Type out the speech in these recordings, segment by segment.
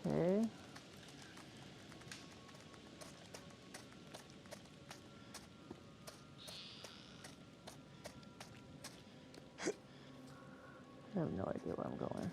Okay. I have no idea where I'm going.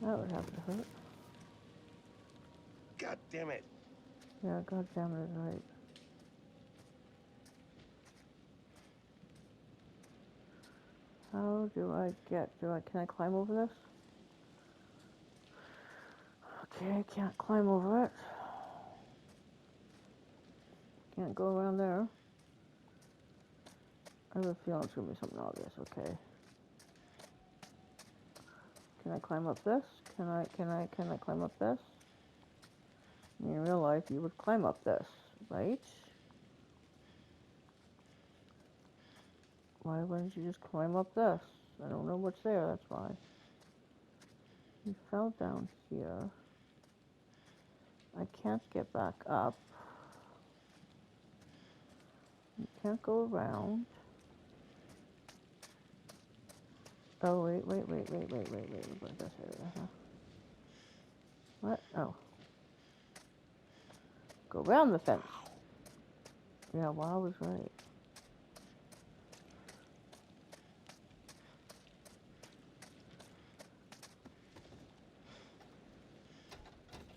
That would have to hurt. God damn it. Yeah, god damn it is right. How do I get, can I climb over this? Okay, I can't climb over it. Can't go around there. I have a feeling it's gonna be something obvious, okay. Can I climb up this? Can I climb up this? I mean, in real life, you would climb up this, right? Why wouldn't you just climb up this? I don't know what's there, that's why. He fell down here. I can't get back up. You can't go around. Oh, wait, this area, huh? What? Oh. Go around the fence. Yeah, well, I was right.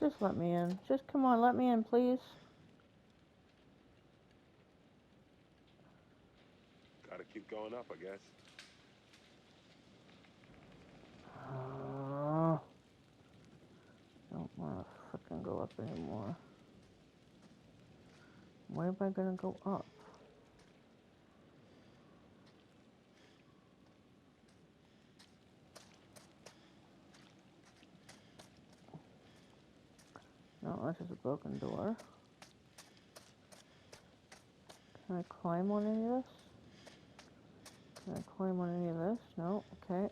Just let me in. Just come on, let me in, please. Gotta keep going up, I guess. Don't want to frickin' go up anymore. Where am I gonna go up? No, that's just a broken door. Can I climb on any of this? Can I climb on any of this? No, okay.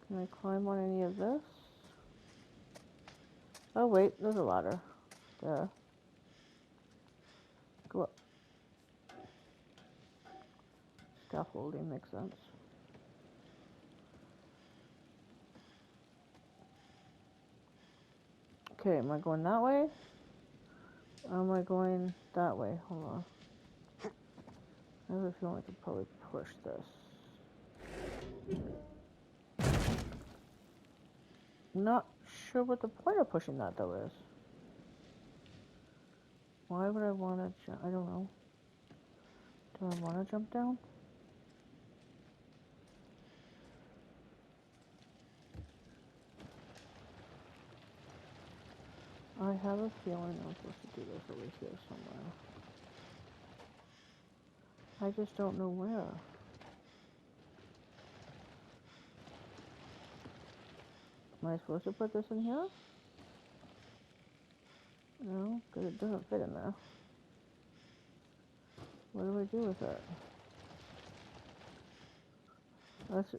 Can I climb on any of this? Oh wait, there's a ladder. There. Go up. Scaffolding makes sense. Okay, am I going that way? Or am I going that way? Hold on. I have a feeling I could probably push this. Not sure what the point of pushing that though is. Why would I want to jump? I don't know. Do I want to jump down? I have a feeling I'm supposed to do this over here somewhere. I just don't know where. Am I supposed to put this in here? No, because it doesn't fit in there. What do I do with it?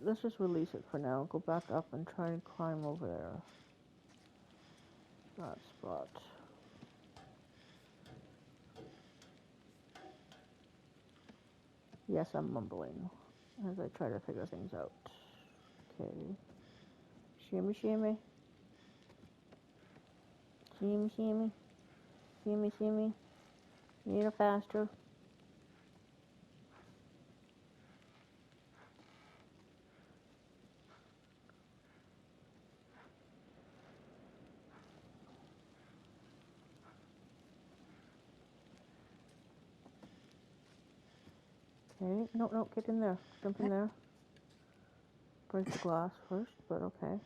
Let's just release it for now. Go back up and try and climb over there. That spot. Yes, I'm mumbling as I try to figure things out. Okay. Shimmy, shimmy. Shimmy, shimmy. Shimmy, shimmy. A little faster. Okay, no, get in there. Jump in there. Break the glass first, but okay.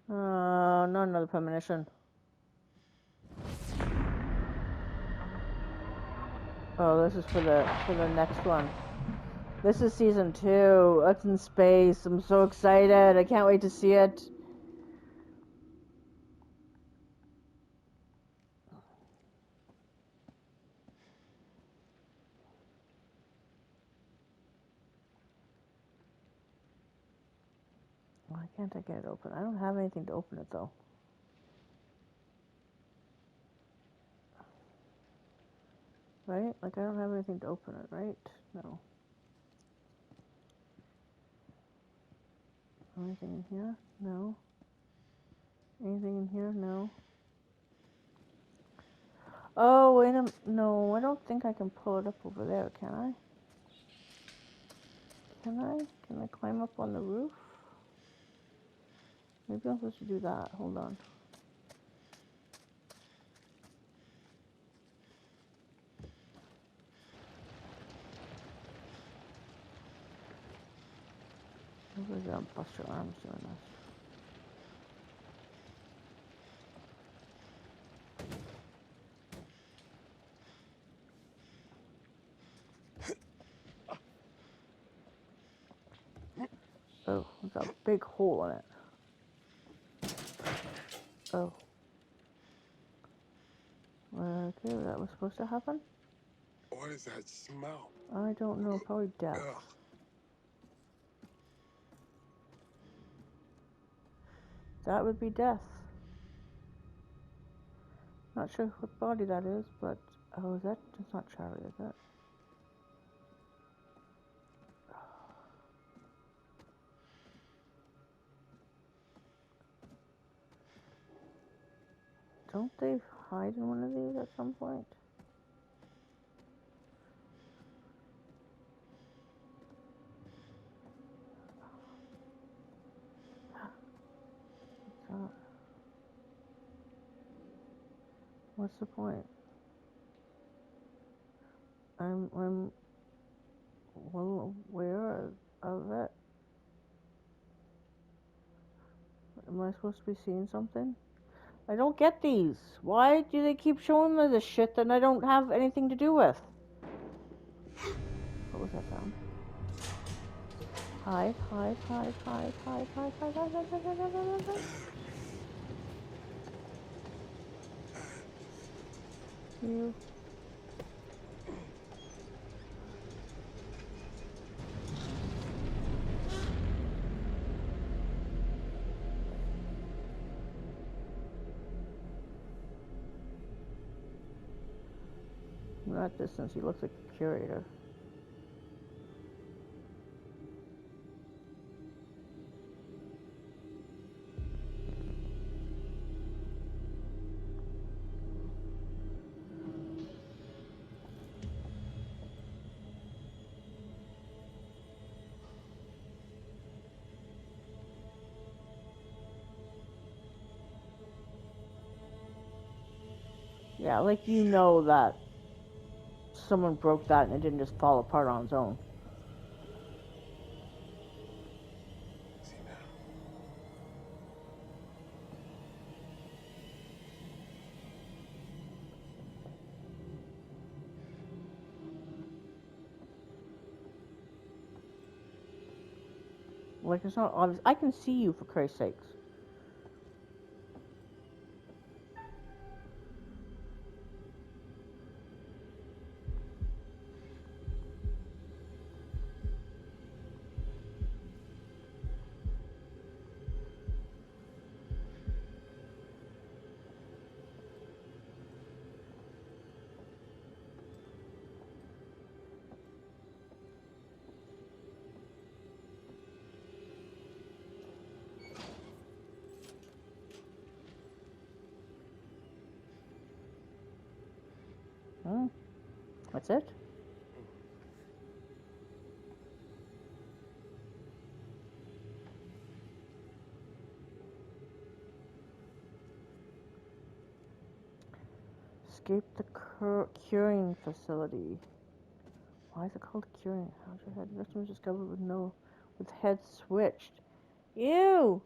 Not another premonition. Oh, this is for the next one. This is season 2. It's in space. I'm so excited. I can't wait to see it. Why can't I get it open? I don't have anything to open it though. Right? Like I don't have anything to open it, right? No. Anything in here? No. Anything in here? No. Oh, wait a minute. No, I don't think I can pull it up over there, can I? Can I? Can I climb up on the roof? Maybe I'm supposed to do that. Hold on. Maybe I gotta bust your arms doing this. Oh, there's a big hole in it. Oh. Okay, that was supposed to happen? What is that smell? I don't know, probably death. Ugh. That would be death. Not sure what body that is, but... Oh, is that... That's not Charlie, is it? Don't they hide in one of these at some point? What's the point? I'm well aware of it. Am I supposed to be seeing something? I don't get these. Why do they keep showing me this shit that I don't have anything to do with? What was that sound? Hide, hide, hide, hide, hide, hide, hide, hide, hide, hide, hide, hide, hide. You. From that distance, he looks like a curator. Yeah, like you know that someone broke that and it didn't just fall apart on its own. See now. Like it's not obvious. I can see you, for Christ's sakes. That's it? Escape the curing facility. Why is it called curing? How's your head? Victim was discovered with head switched. Ew!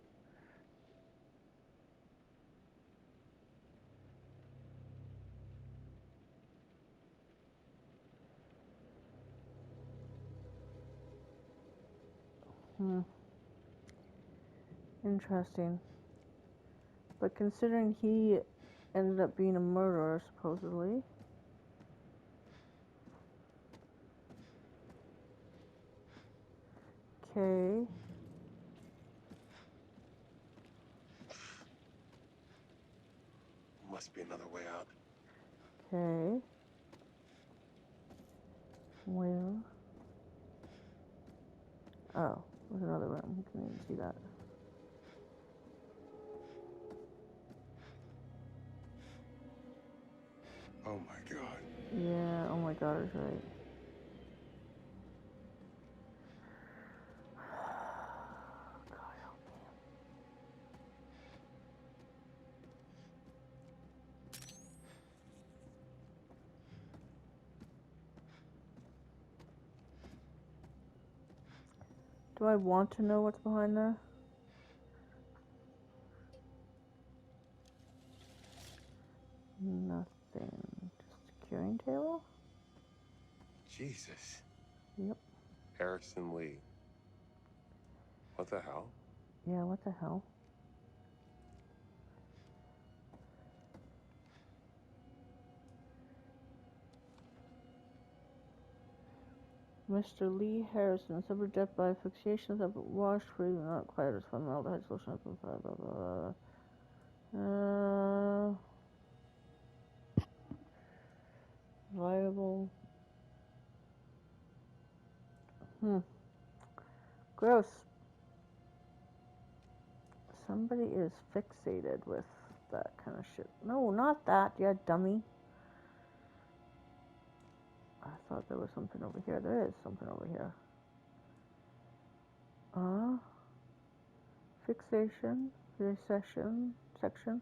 Interesting. But considering he ended up being a murderer, supposedly. Okay. Must be another way out. Okay. Where? Oh, there's another room. You can't even see that. Oh my god. Yeah, oh my god, is right. God help me. Do I want to know what's behind there? Nothing. Just a curing table? Jesus. Yep. Harrison Lee. What the hell? Yeah, what the hell? Mr. Lee Harrison suffered death by asphyxiation of washed free, not quite as formaldehyde solution. Blah, blah, blah. Viable. Gross. Somebody is fixated with that kind of shit. No, not that, you dummy. I thought there was something over here. There is something over here. Fixation, recession, section,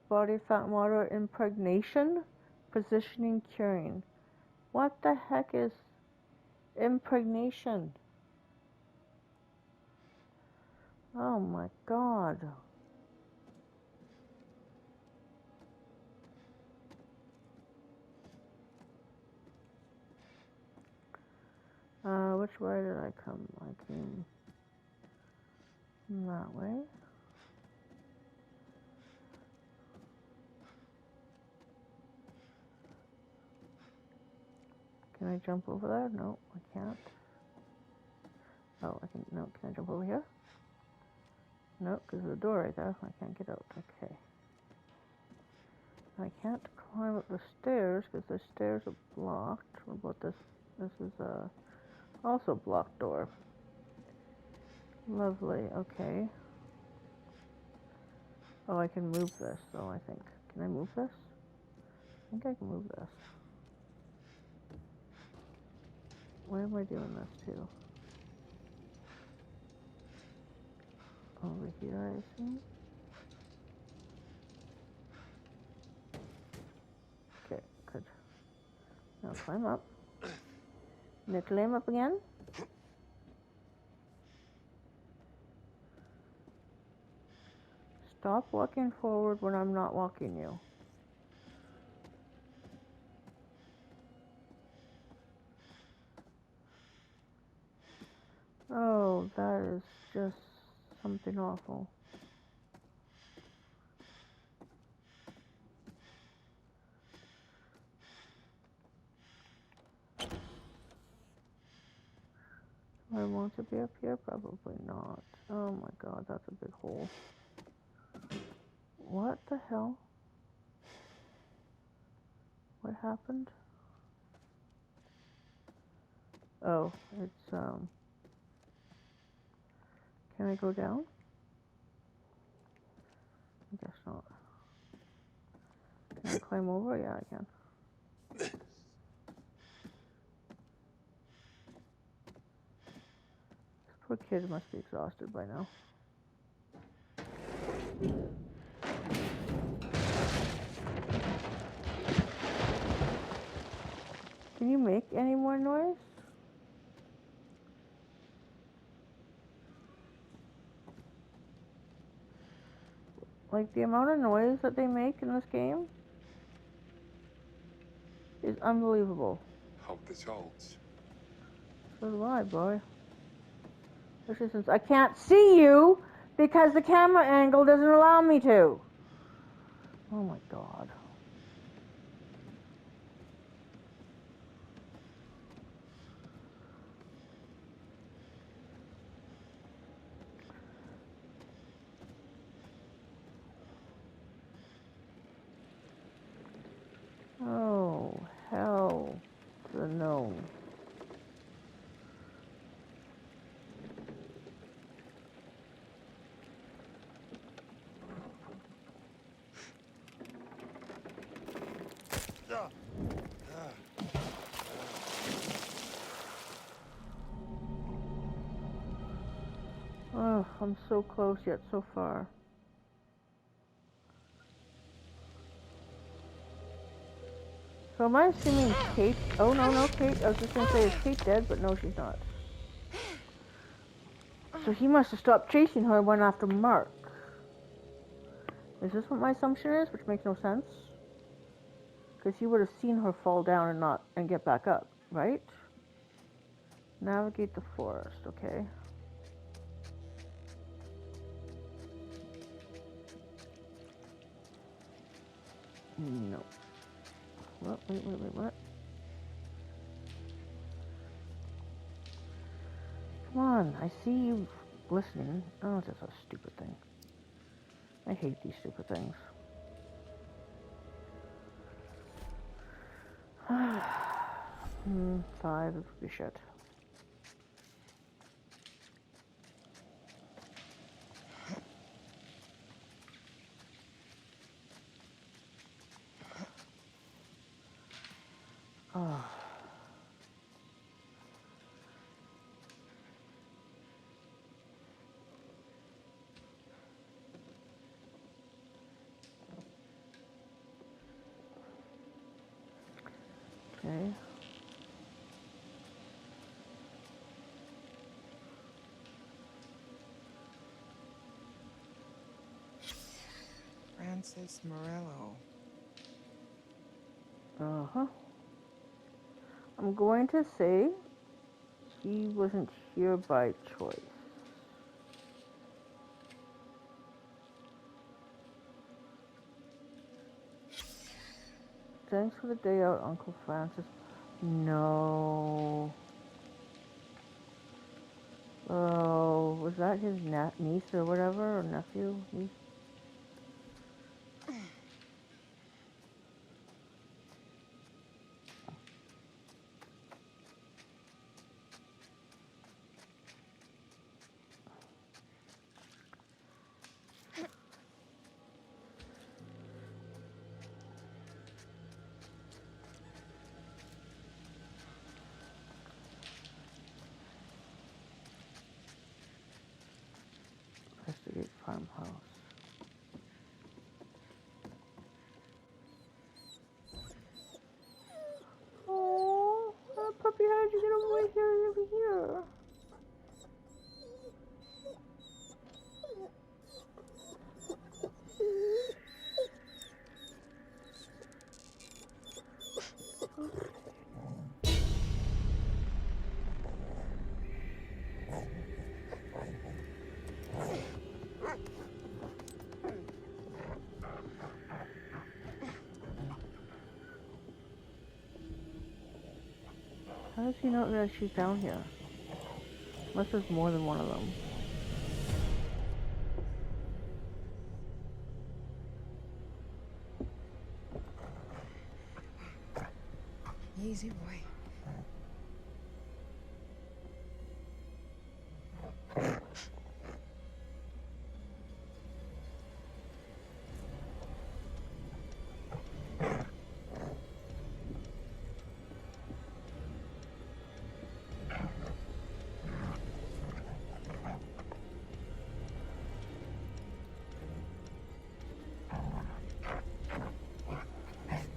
body fat water impregnation, positioning, curing. What the heck is impregnation? Oh my god. Which way did I come? I came that way. Can I jump over there? No, I can't. Oh, I can, no, can I jump over here? No, because there's a door right there. I can't get out. Okay. I can't climb up the stairs because the stairs are blocked. What about this? This is also a blocked door. Lovely. Okay. Oh, I can move this, though, I think. Can I move this? I think I can move this. Why am I doing this, too? Over here, I assume? Okay, good. Now climb up. Now climb up again. Stop walking forward when I'm not walking you. Oh, that is just something awful. Do I want to be up here? Probably not. Oh my god, that's a big hole. What the hell? What happened? Oh, it's, can I go down? I guess not. Can I climb over? Yeah, I can. This poor kid must be exhausted by now. Can you make any more noise? Like, the amount of noise that they make in this game is unbelievable. Hope this holds. So do I, boy. Especially since I can't see you because the camera angle doesn't allow me to. Oh my god. Oh, hell to no. Oh, I'm so close yet so far. So am I assuming Kate? Oh no, Kate. I was just gonna say, is Kate dead? But no, she's not. So he must have stopped chasing her and went after Mark. Is this what my assumption is? Which makes no sense. Because he would have seen her fall down and get back up, right? Navigate the forest, okay. No. What? Wait, what? Come on, I see you listening. Oh, that's a stupid thing. I hate these stupid things. 5 would be shit. Oh. Okay. Francis Morello. Uh-huh. I'm going to say he wasn't here by choice. Thanks for the day out, Uncle Francis. No. Oh, was that his niece or whatever, or nephew? Niece? Investigate farmhouse. Oh, puppy, how did you get over here? How does he know that she's down here? Unless there's more than one of them. Easy boy.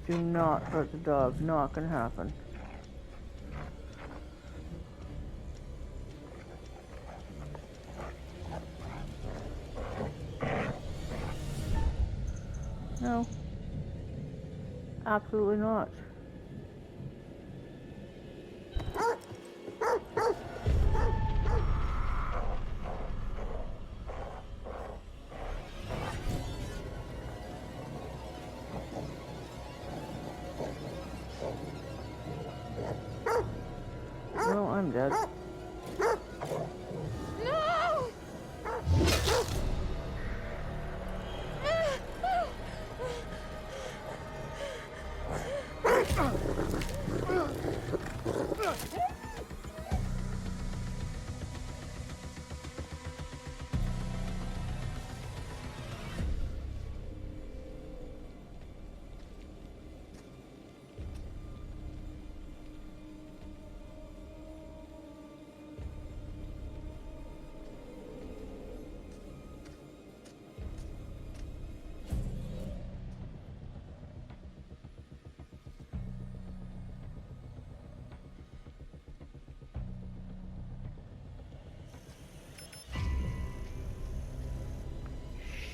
Do not hurt the dog. Not gonna happen. No. Absolutely not. dead. No!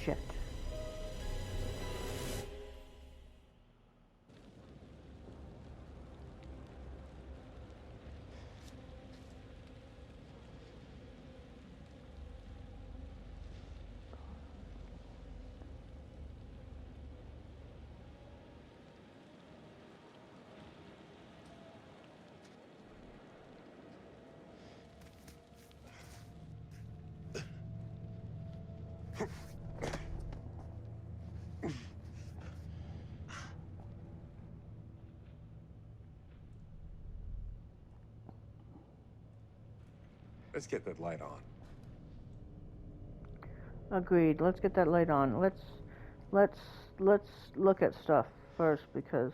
Shit. Let's get that light on. Agreed. Let's get that light on. Let's look at stuff first because.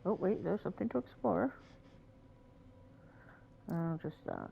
Oh wait, there's something to explore. Just that.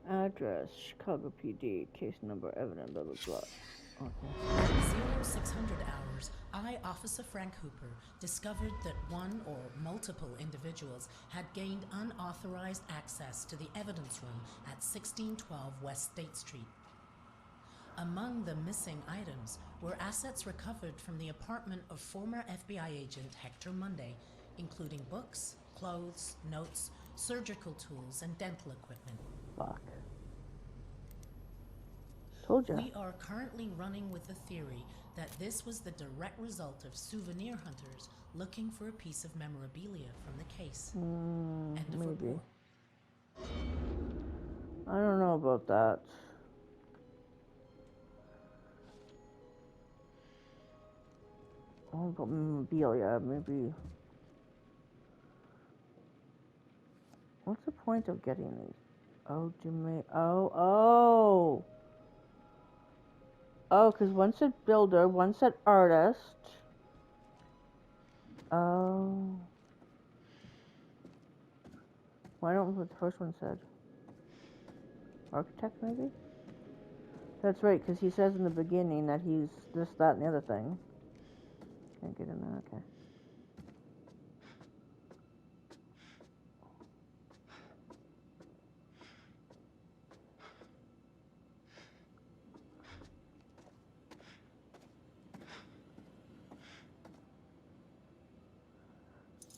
Address, Chicago PD, case number, evidence, blah, blah, blah. Okay. 0600 hours, I, Officer Frank Hooper, discovered that one or multiple individuals had gained unauthorized access to the evidence room at 1612 West State Street. Among the missing items were assets recovered from the apartment of former FBI agent Hector Monday, including books, clothes, notes, surgical tools, and dental equipment. Fuck. Told ya. We are currently running with the theory that this was the direct result of souvenir hunters looking for a piece of memorabilia from the case. End of Maybe. report. I don't know about that. Oh, but memorabilia, maybe. What's the point of getting these? Oh, oh. Oh, because one said builder, one said artist. Oh. Why don't what the first one said? Architect, maybe? That's right, because he says in the beginning that he's this, that, and the other thing. Can't get in there, okay.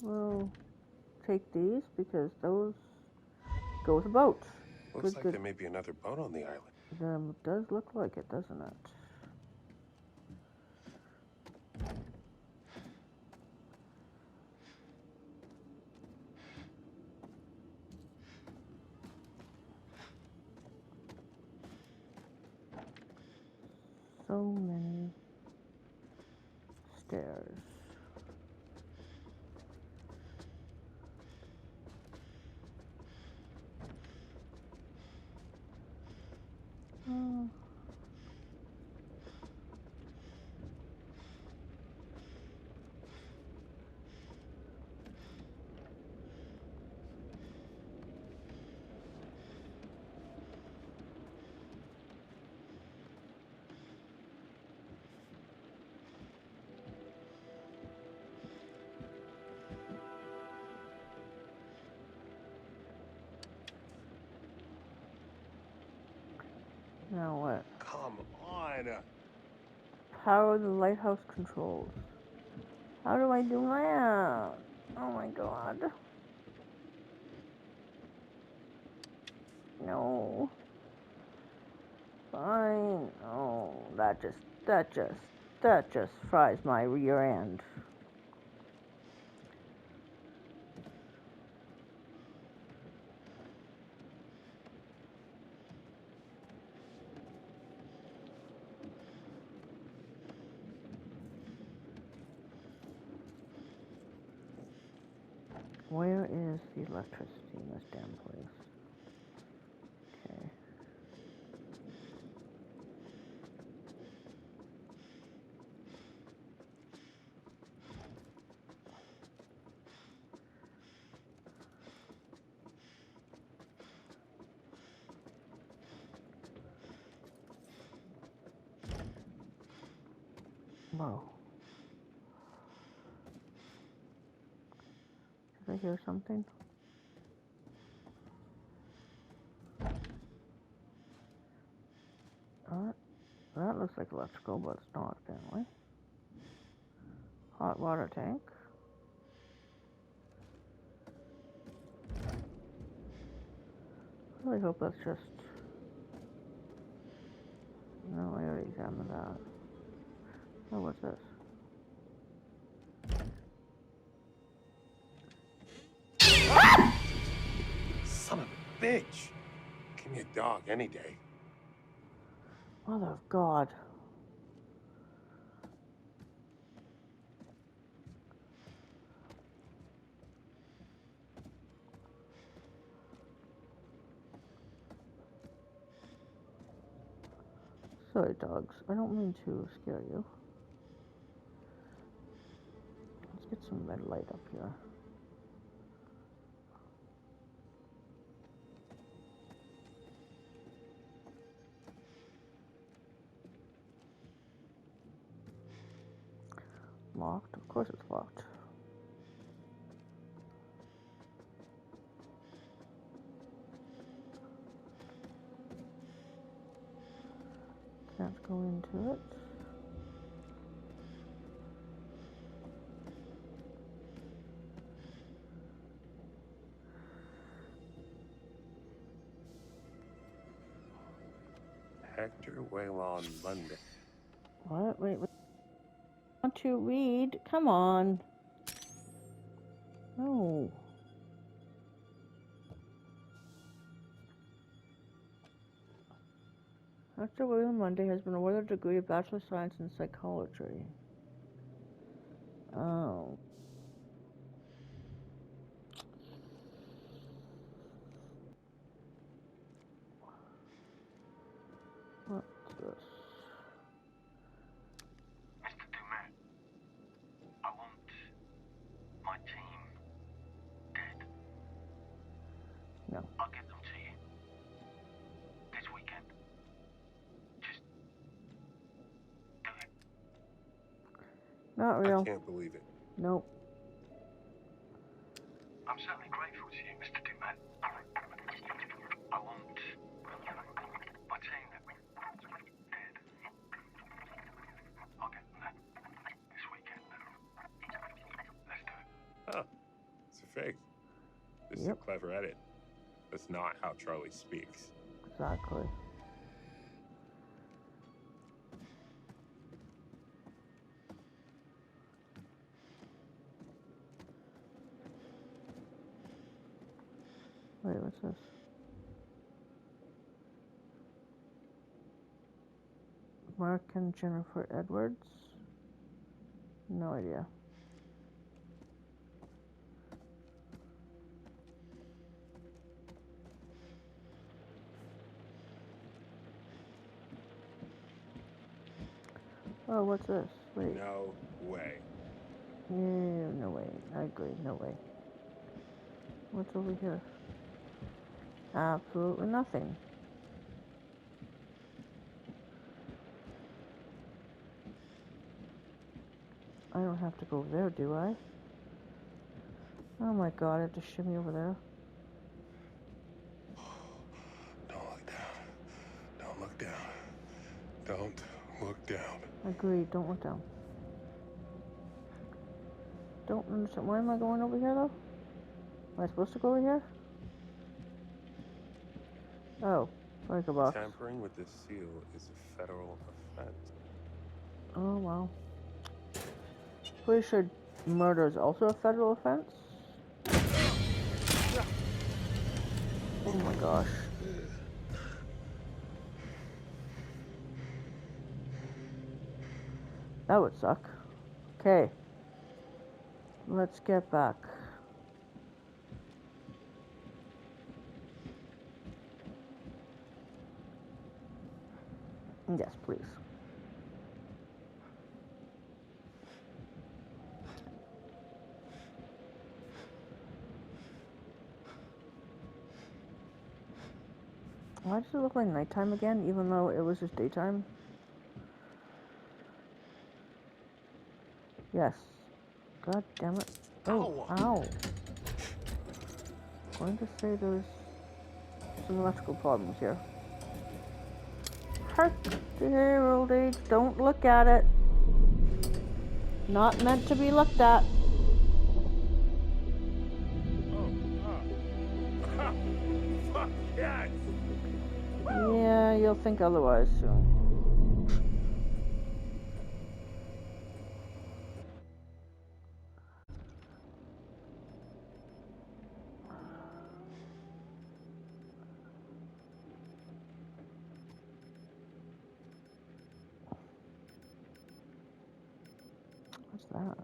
We'll take these because those go with a boat. Looks like there may be another boat on the island. It does look like it, doesn't it? So many stairs. Now what? Come on. Power the lighthouse controls. How do I do that? Oh my god. No. Fine. Oh, that just fries my rear end. Where is the electricity in this damn place? Okay. Whoa. Did I hear something? That looks like electrical, but it's not, apparently. Hot water tank. I really hope that's just... No, I already examined that. Oh, what's this? Son of a bitch. Give me a dog any day. Mother of God. Sorry, dogs. I don't mean to scare you. Let's get some red light up here. Locked? Of course it's locked. Can't go into it. Hector Waylon London. What? Wait. I want to read. Come on. No. Dr. William Monday has been awarded a degree of Bachelor of Science in Psychology. Oh. What's this? Mr. Dumet, I want my team dead. No. I'll get them to you this weekend. Just do it. Not real. I can't believe it. Nope. I'm certainly grateful to you, Mr. Dumet. I want my team dead. I'll get them there this weekend. Let's do it. Huh. It's a fake. This is a clever edit. That's not how Charlie speaks. Exactly. Wait, what's this? Mark and Jennifer Edwards? No idea. Oh, what's this? Wait. No way. No way. I agree. No way. What's over here? Absolutely nothing. I don't have to go there, do I? Oh my god, I have to shimmy over there. Don't look down. Don't look down. look down. Agreed, don't look down. Don't understand. Why am I going over here, though? Am I supposed to go over here? Oh, breaker box. Tampering with this seal is a federal offense. Oh, wow. Pretty sure murder is also a federal offense. Oh my gosh. That would suck. Okay. Let's get back. Yes, please. Why does it look like nighttime again, even though it was just daytime? Yes. God damn it. Oh, ow. I'm going to say there's some electrical problems here. Hark, dear old age, don't look at it. Not meant to be looked at. Fuck yes! Yeah, you'll think otherwise soon. What's that?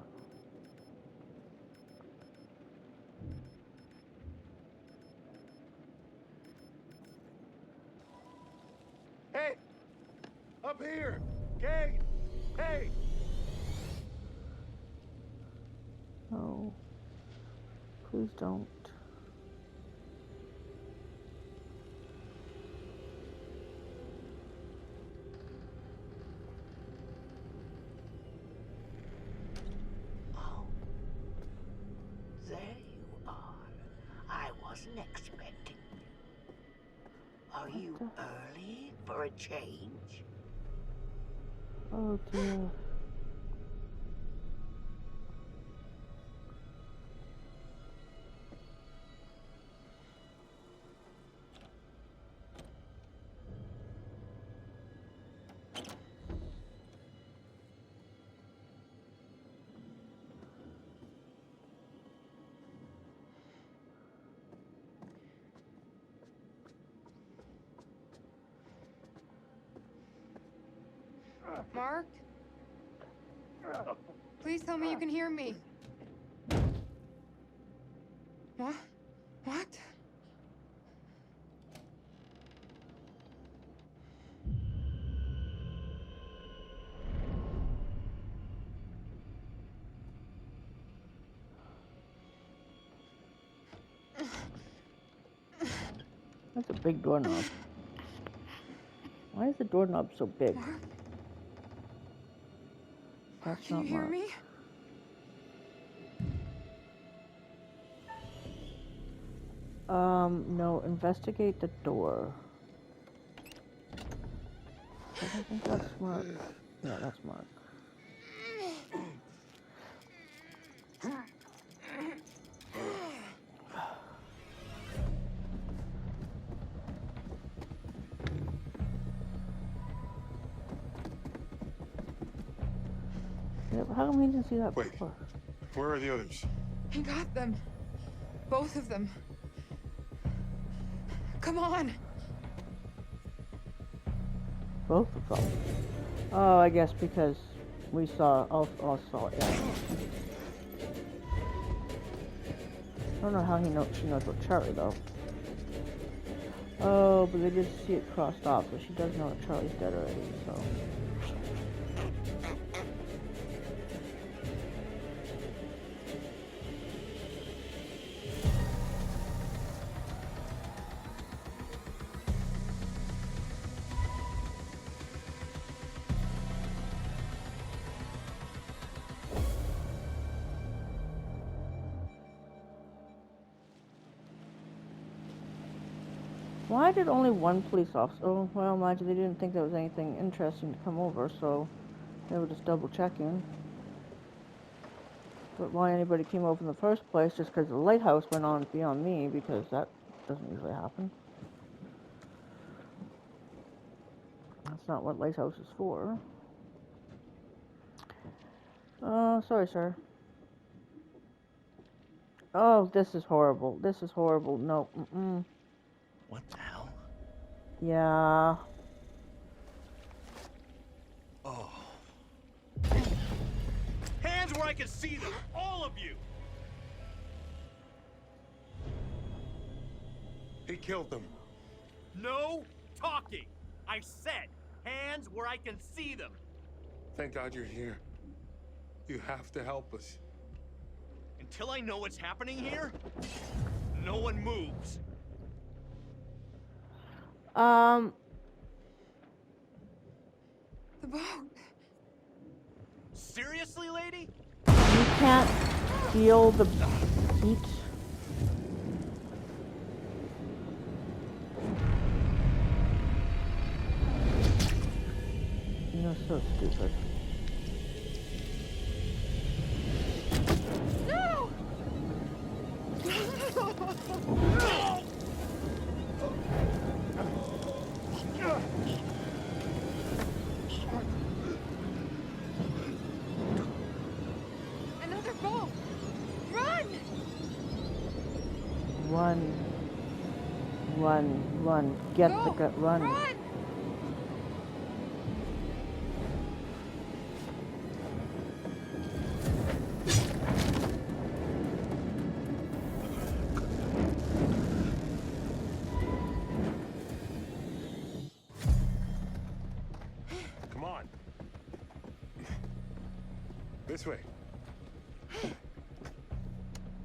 Hey! Up here! Kate! Hey! Oh. Please don't. Oh. There you are. I wasn't expecting you. Are you early for a change? Oh dear. Mark? Please tell me you can hear me. What? What? That's a big doorknob. Why is the doorknob so big? Mark? That's Can not you hear Mark. me? No, investigate the door. I don't think that's Mark. Yeah, that's Mark. Yeah, but how come he didn't see that Wait. before? Where are the others? He got them. Both of them. Come on. Both of them. Oh, I guess because we saw, all saw it, yeah. I don't know how she knows about Charlie, though. Oh, but they did see it crossed off, so she does know that Charlie's dead already, so... Why did only one police officer... Oh, well, imagine they didn't think there was anything interesting to come over, so... They were just double checking. But why anybody came over in the first place, just because the lighthouse went on beyond me, because that doesn't usually happen. That's not what lighthouse is for. Oh, sorry, sir. Oh, this is horrible. This is horrible. No, What the hell? Yeah. Oh. Hands where I can see them, all of you! He killed them. No talking! I said, hands where I can see them! Thank God you're here. You have to help us. Until I know what's happening here, no one moves. The boat. Seriously, lady? You can't feel the heat. You're so stupid. No! Another boat! Run! Run. Get Go! the gut. Run. Run! Come on. This way.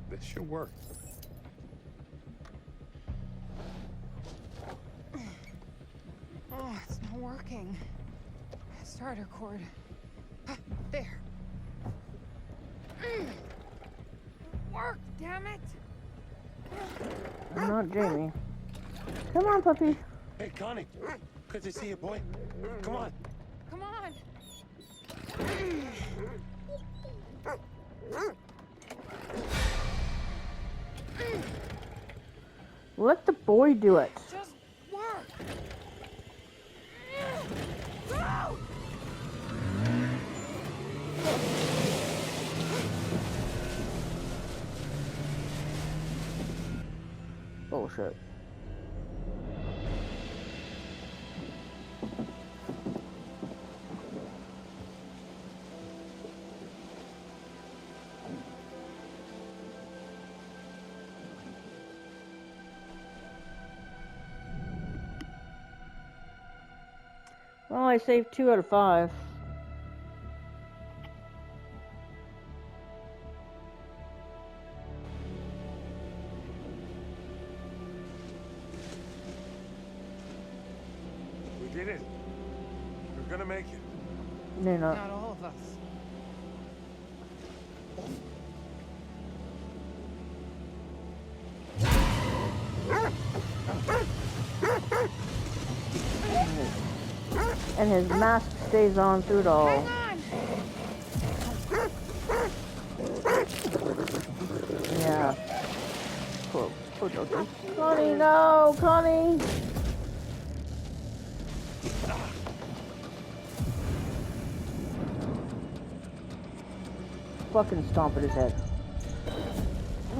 This should work. Oh, it's not working. Starter cord. There. Work, damn it! I'm not Jamie. Come on, puppy. Hey, Connie. Good to see you, boy. Come on. Come on! Let the boy do it. Just work! Go! Bullshit. Well, I saved 2 out of 5. We did it. We're gonna make it. They're not. Not all of us. And his mask stays on through it all. Hang on! Yeah. Poor Joker. Connie, no! Connie! Fucking stomp at his head.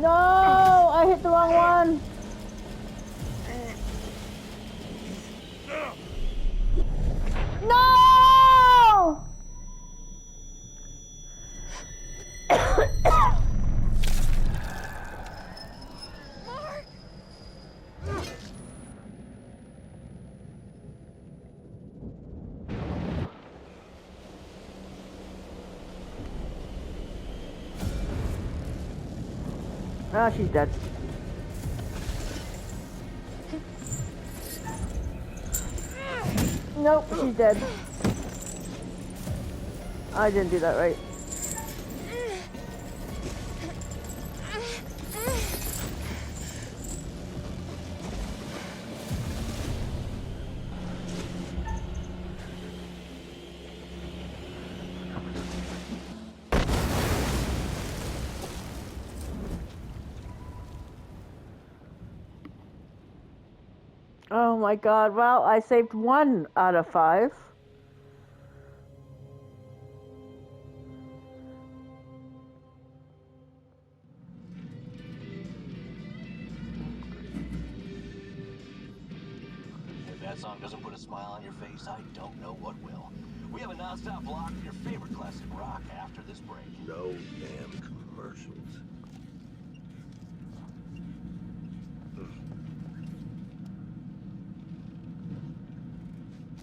No! I hit the wrong one! No! Mark! Ah, she's dead. Nope, she's dead. I didn't do that right. Oh my god, well, I saved 1 out of 5. If that song doesn't put a smile on your face, I don't know what will. We have a non-stop block of your favorite classic rock after this break. No damn commercials.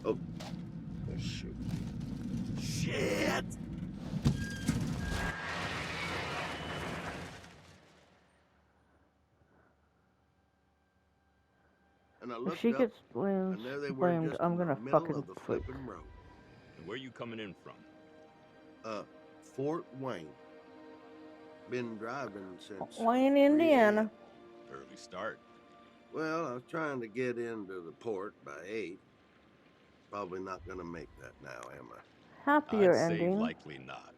Oh, shoot. Shit! And I If looked she up, gets blamed, and there they were, just I'm in gonna the middle fucking of the quit. flipping road. And where you coming in from? Fort Wayne. Been driving since Wayne, 3 Indiana. Early start. Well, I was trying to get into the port by 8. Probably not gonna make that now, am I? Happier I'd say ending. likely not.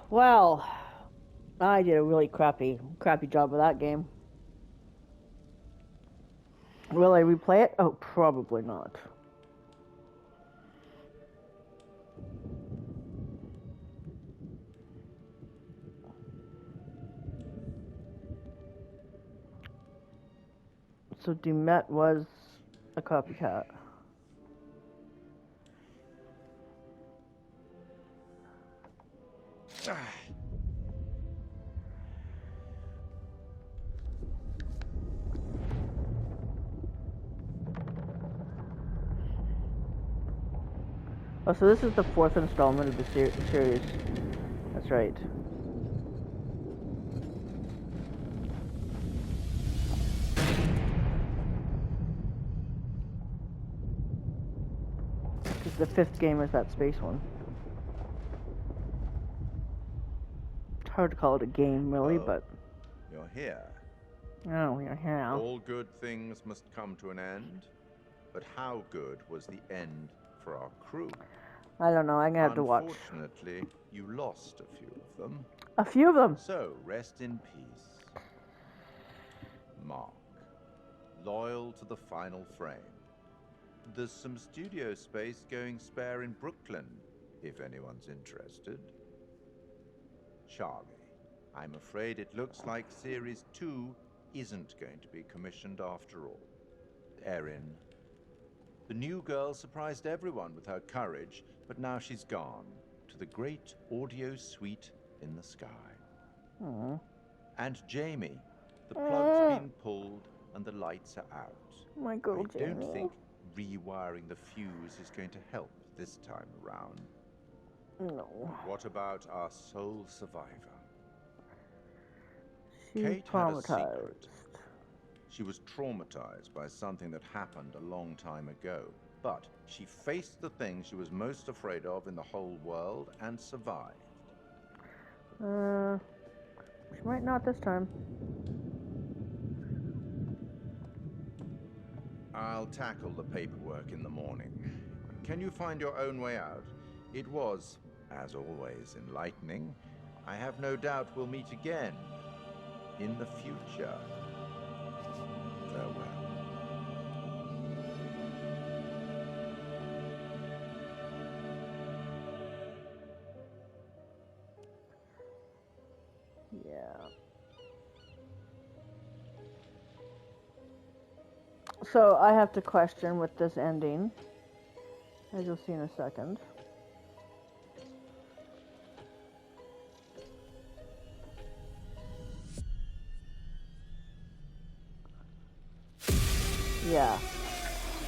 Well, I did a really crappy job of that game. Will I replay it? Oh, probably not. So Dumet was a copycat. Oh, so this is the 4th installment of the series. That's right. Because the 5th game is that space one. It's hard to call it a game, really, but... You're here. Oh, you're here. All good things must come to an end. But how good was the end for our crew? I don't know, I'm gonna have to watch. Unfortunately, you lost a few of them. A few of them? So, rest in peace. Mark, loyal to the final frame. There's some studio space going spare in Brooklyn, if anyone's interested. Charlie, I'm afraid it looks like Series 2 isn't going to be commissioned after all. Erin, the new girl surprised everyone with her courage, but now she's gone to the great audio suite in the sky. Aww. And Jamie, the plug's been pulled and the lights are out. My girl, I Jamie. don't think rewiring the fuse is going to help this time around. No. What about our sole survivor? She's Kate had a traumatized. secret. She was traumatized by something that happened a long time ago, but she faced the thing she was most afraid of in the whole world and survived. She might not this time. I'll tackle the paperwork in the morning. Can you find your own way out? It was, as always, enlightening. I have no doubt we'll meet again in the future. Farewell. Yeah. So I have to question with this ending, as you'll see in a second. Yeah.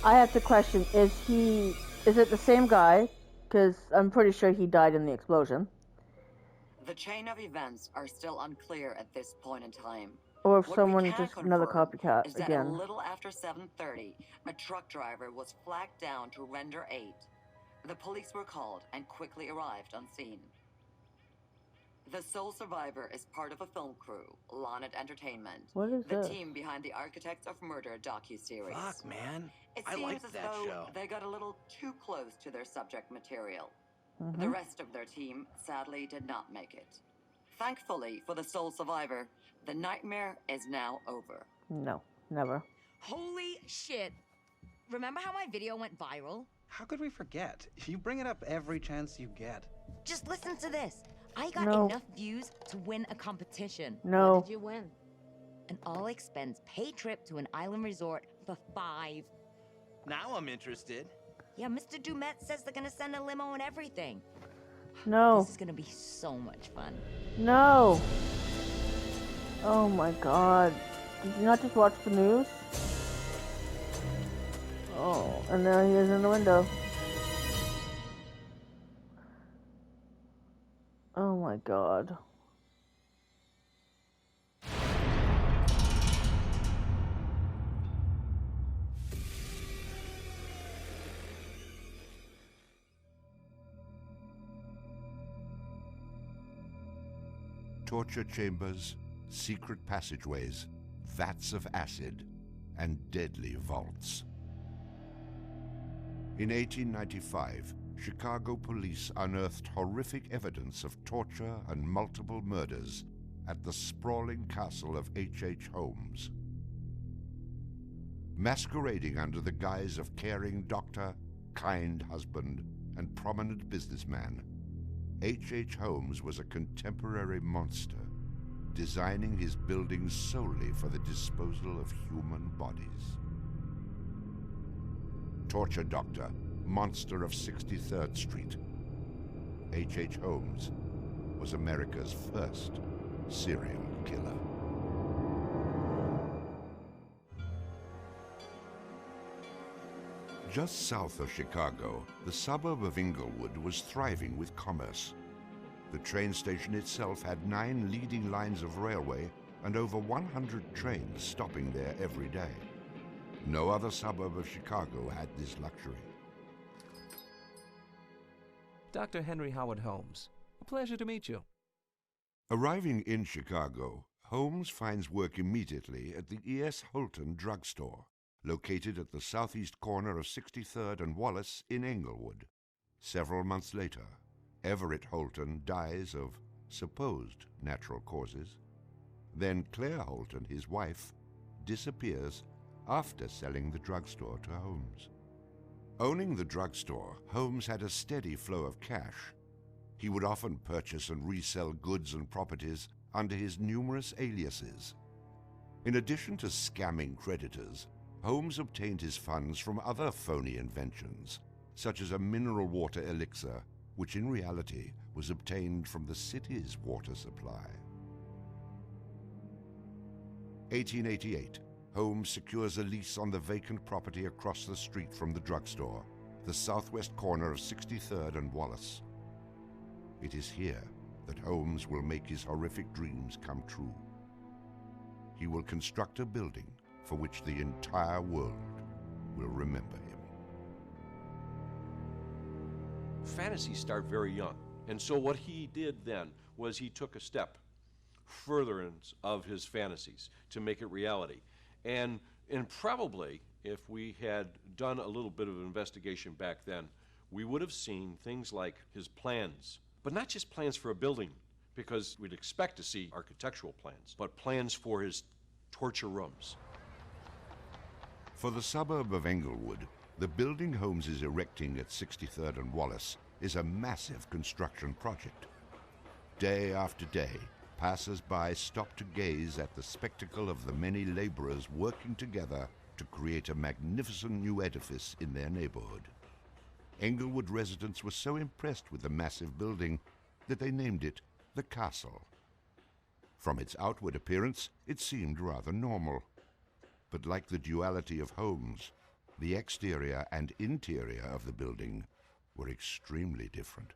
I have to question, is it the same guy? Because I'm pretty sure he died in the explosion. The chain of events are still unclear at this point in time. Or if What someone we can just another confirm copycat is that again. a little after 7:30, a truck driver was flagged down to render aid. The police were called and quickly arrived on scene. The sole survivor is part of a film crew, Lonnet Entertainment, What is the this? team behind the Architects of Murder docuseries. Fuck, man. It I seems like as that though show. they got a little too close to their subject material. Mm-hmm. The rest of their team sadly did not make it. Thankfully for the sole survivor, the nightmare is now over. No, never. Holy shit. Remember how my video went viral? How could we forget? You bring it up every chance you get. Just listen to this. I got No. enough views to win a competition. No. What did you win? An all-expense paid trip to an island resort for 5. Now I'm interested. Yeah, Mr. Dumet says they're gonna send a limo and everything. No. This is gonna be so much fun. No. Oh my god. Did you not just watch the news? Oh, and there he is in the window. Oh my god. Torture chambers, secret passageways, vats of acid, and deadly vaults. In 1895, Chicago police unearthed horrific evidence of torture and multiple murders at the sprawling castle of HH Holmes. Masquerading under the guise of caring doctor, kind husband, and prominent businessman, HH Holmes was a contemporary monster, designing his buildings solely for the disposal of human bodies. Torture Doctor, Monster of 63rd Street. HH Holmes was America's first serial killer. Just south of Chicago, the suburb of Inglewood was thriving with commerce. The train station itself had 9 leading lines of railway and over 100 trains stopping there every day. No other suburb of Chicago had this luxury. Dr. Henry Howard Holmes. A pleasure to meet you. Arriving in Chicago, Holmes finds work immediately at the E.S. Holton drugstore, located at the southeast corner of 63rd and Wallace in Englewood. Several months later, Everett Holton dies of supposed natural causes. Then Claire Holton, his wife, disappears after selling the drugstore to Holmes. Owning the drugstore, Holmes had a steady flow of cash. He would often purchase and resell goods and properties under his numerous aliases. In addition to scamming creditors, Holmes obtained his funds from other phony inventions, such as a mineral water elixir, which in reality was obtained from the city's water supply. 1888, Holmes secures a lease on the vacant property across the street from the drugstore, the southwest corner of 63rd and Wallace. It is here that Holmes will make his horrific dreams come true. He will construct a building for which the entire world will remember him. Fantasies start very young, and so what he did then was he took a step furtherance of his fantasies to make it reality. And probably, if we had done a little bit of investigation back then, we would have seen things like his plans, but not just plans for a building, because we'd expect to see architectural plans, but plans for his torture rooms. For the suburb of Englewood, the building Holmes is erecting at 63rd and Wallace is a massive construction project. Day after day, passers-by stop to gaze at the spectacle of the many laborers working together to to create a magnificent new edifice in their neighborhood. Englewood residents were so impressed with the massive building that they named it the Castle. From its outward appearance, it seemed rather normal. But like the duality of homes, the exterior and interior of the building were extremely different.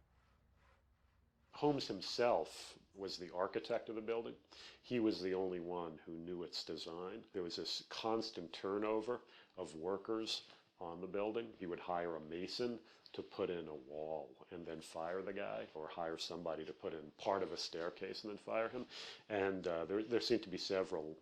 Holmes himself was the architect of the building. He was the only one who knew its design. There was this constant turnover of workers on the building. He would hire a mason to put in a wall and then fire the guy, or hire somebody to put in part of a staircase and then fire him. And there seemed to be several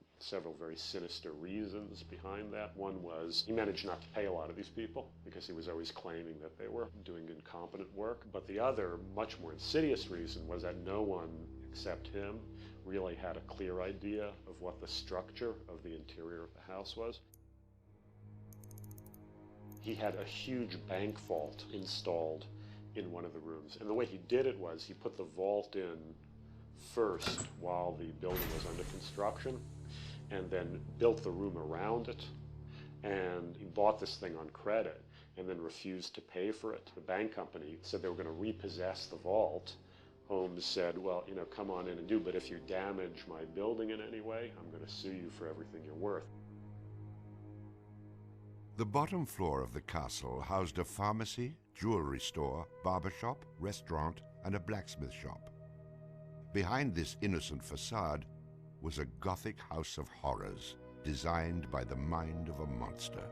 very sinister reasons behind that. One was he managed not to pay a lot of these people because he was always claiming that they were doing incompetent work. But the other, much more insidious reason was that no one except him really had a clear idea of what the structure of the interior of the house was. He had a huge bank vault installed in one of the rooms. And the way he did it was he put the vault in first while the building was under construction, and then built the room around it. And he bought this thing on credit and then refused to pay for it. The bank company said they were going to repossess the vault. Holmes said, well, you know, come on in and do, but if you damage my building in any way, I'm going to sue you for everything you're worth. The bottom floor of the castle housed a pharmacy, jewelry store, barber shop, restaurant, and a blacksmith shop. Behind this innocent facade was a Gothic house of horrors designed by the mind of a monster.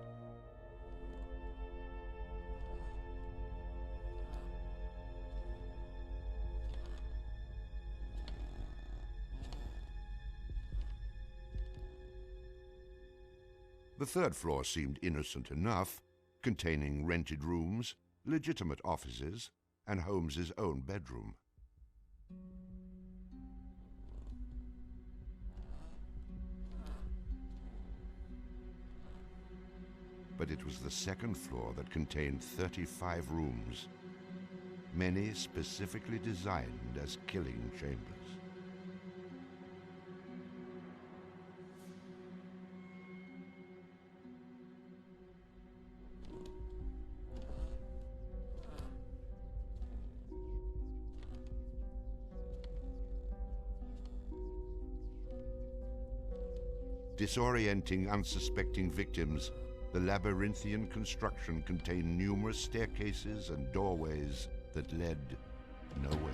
The third floor seemed innocent enough, containing rented rooms, legitimate offices, and Holmes's own bedroom. But it was the second floor that contained 35 rooms, many specifically designed as killing chambers. Disorienting unsuspecting victims, the labyrinthian construction contained numerous staircases and doorways that led nowhere.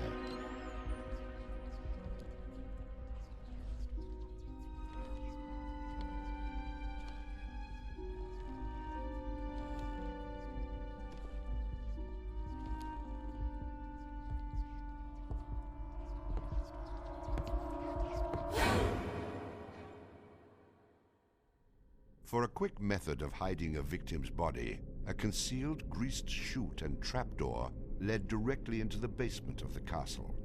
For a quick method of hiding a victim's body, a concealed greased chute and trapdoor led directly into the basement of the castle.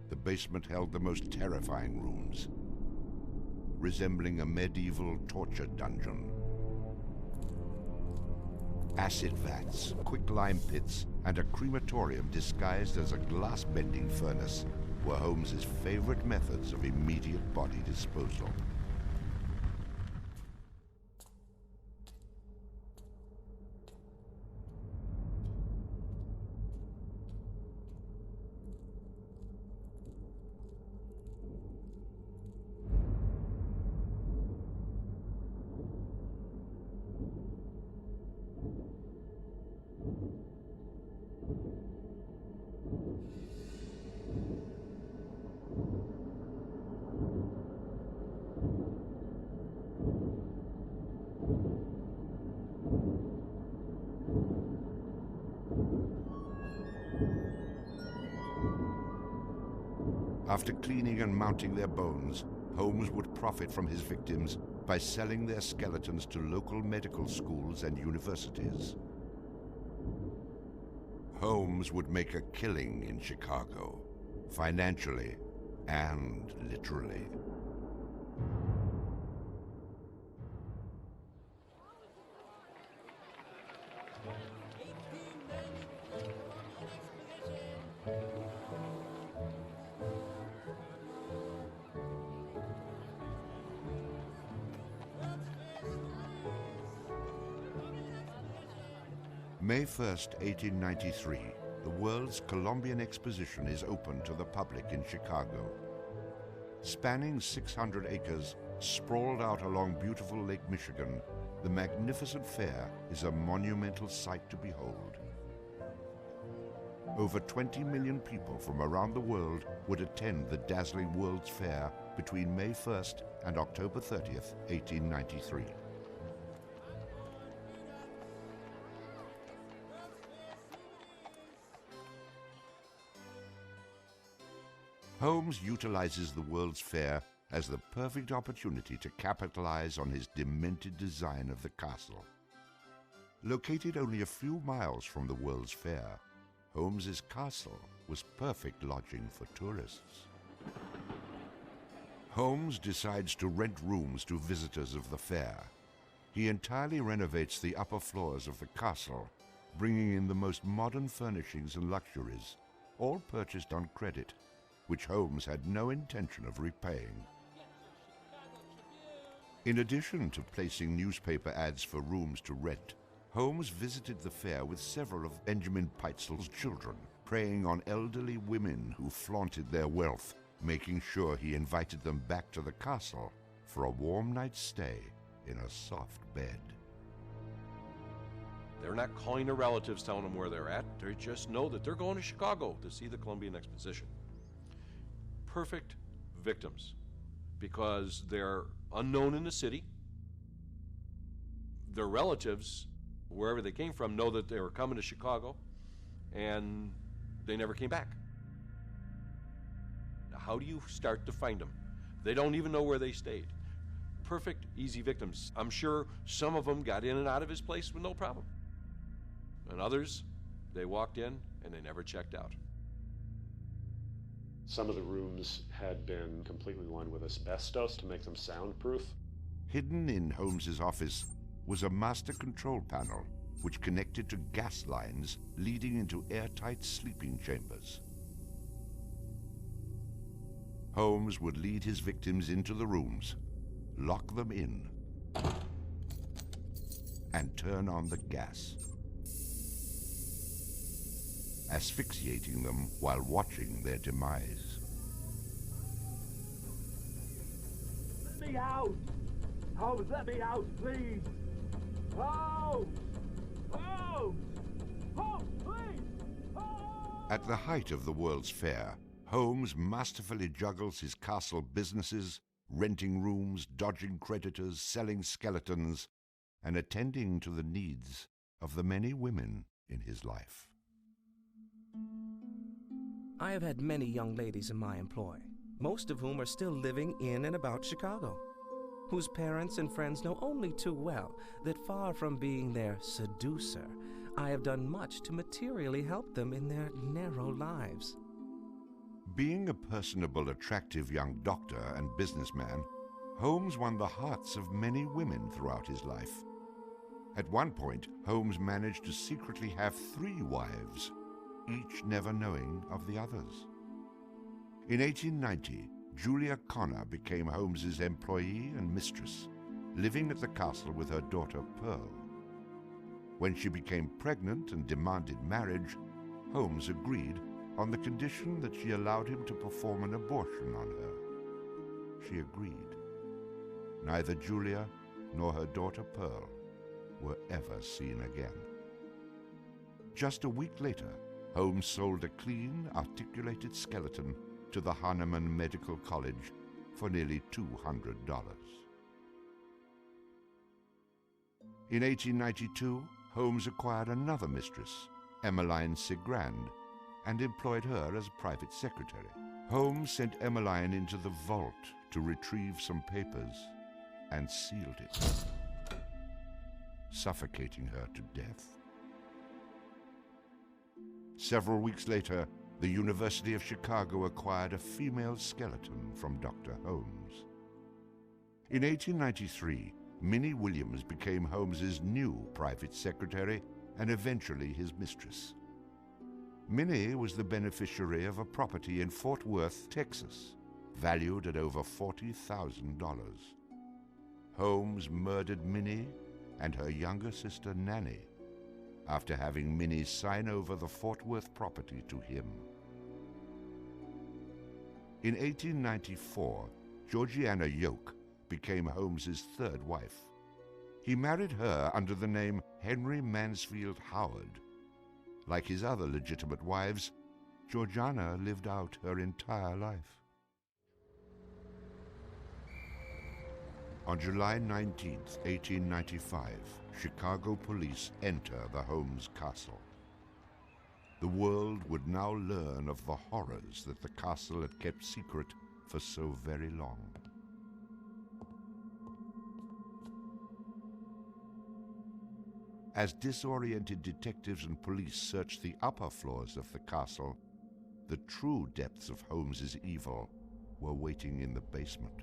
The basement held the most terrifying rooms, resembling a medieval torture dungeon. Acid vats, quicklime pits, and a crematorium disguised as a glass-bending furnace were Holmes's favorite methods of immediate body disposal. After cleaning and mounting their bones, Holmes would profit from his victims by selling their skeletons to local medical schools and universities. Holmes would make a killing in Chicago, financially and literally. May 1st, 1893, the World's Columbian Exposition is open to the public in Chicago. Spanning 600 acres, sprawled out along beautiful Lake Michigan, the magnificent fair is a monumental sight to behold. Over 20 million people from around the world would attend the dazzling World's Fair between May 1st and October 30th, 1893. Holmes utilizes the World's Fair as the perfect opportunity to capitalize on his demented design of the castle. Located only a few miles from the World's Fair, Holmes's castle was perfect lodging for tourists. Holmes decides to rent rooms to visitors of the fair. He entirely renovates the upper floors of the castle, bringing in the most modern furnishings and luxuries, all purchased on credit, which Holmes had no intention of repaying. In addition to placing newspaper ads for rooms to rent, Holmes visited the fair with several of Benjamin Peitzel's children, preying on elderly women who flaunted their wealth, making sure he invited them back to the castle for a warm night's stay in a soft bed. They're not calling their relatives, telling them where they're at. They just know that they're going to Chicago to see the Columbian Exposition. Perfect victims, because they're unknown in the city. Their relatives, wherever they came from, know that they were coming to Chicago, and they never came back. Now, how do you start to find them? They don't even know where they stayed. Perfect, easy victims. I'm sure some of them got in and out of his place with no problem. And others, they walked in and they never checked out. Some of the rooms had been completely lined with asbestos to make them soundproof. Hidden in Holmes's office was a master control panel which connected to gas lines leading into airtight sleeping chambers. Holmes would lead his victims into the rooms, lock them in, and turn on the gas, asphyxiating them while watching their demise. Let me out! Holmes, let me out, please! Holmes! Holmes! Holmes, please! Holmes! At the height of the World's Fair, Holmes masterfully juggles his castle businesses, renting rooms, dodging creditors, selling skeletons, and attending to the needs of the many women in his life. I have had many young ladies in my employ, most of whom are still living in and about Chicago, whose parents and friends know only too well that far from being their seducer, I have done much to materially help them in their narrow lives. Being a personable, attractive young doctor and businessman, Holmes won the hearts of many women throughout his life. At one point, Holmes managed to secretly have 3 wives, each never knowing of the others. In 1890, Julia Connor became Holmes's employee and mistress, living at the castle with her daughter Pearl. When she became pregnant and demanded marriage, Holmes agreed on the condition that she allowed him to perform an abortion on her. She agreed. Neither Julia nor her daughter Pearl were ever seen again. Just a week later, Holmes sold a clean, articulated skeleton to the Hahnemann Medical College for nearly $200. In 1892, Holmes acquired another mistress, Emmeline Sigrand, and employed her as private secretary. Holmes sent Emmeline into the vault to retrieve some papers and sealed it, suffocating her to death. Several weeks later, the University of Chicago acquired a female skeleton from Dr. Holmes. In 1893, Minnie Williams became Holmes's new private secretary and eventually his mistress. Minnie was the beneficiary of a property in Fort Worth, Texas, valued at over $40,000. Holmes murdered Minnie and her younger sister Nanny after having Minnie sign over the Fort Worth property to him. In 1894, Georgiana Yoke became Holmes's third wife. He married her under the name Henry Mansfield Howard. Like his other legitimate wives, Georgiana lived out her entire life. On July 19, 1895, Chicago police enter the Holmes castle. The world would now learn of the horrors that the castle had kept secret for so very long. As disoriented detectives and police searched the upper floors of the castle, the true depths of Holmes's evil were waiting in the basement.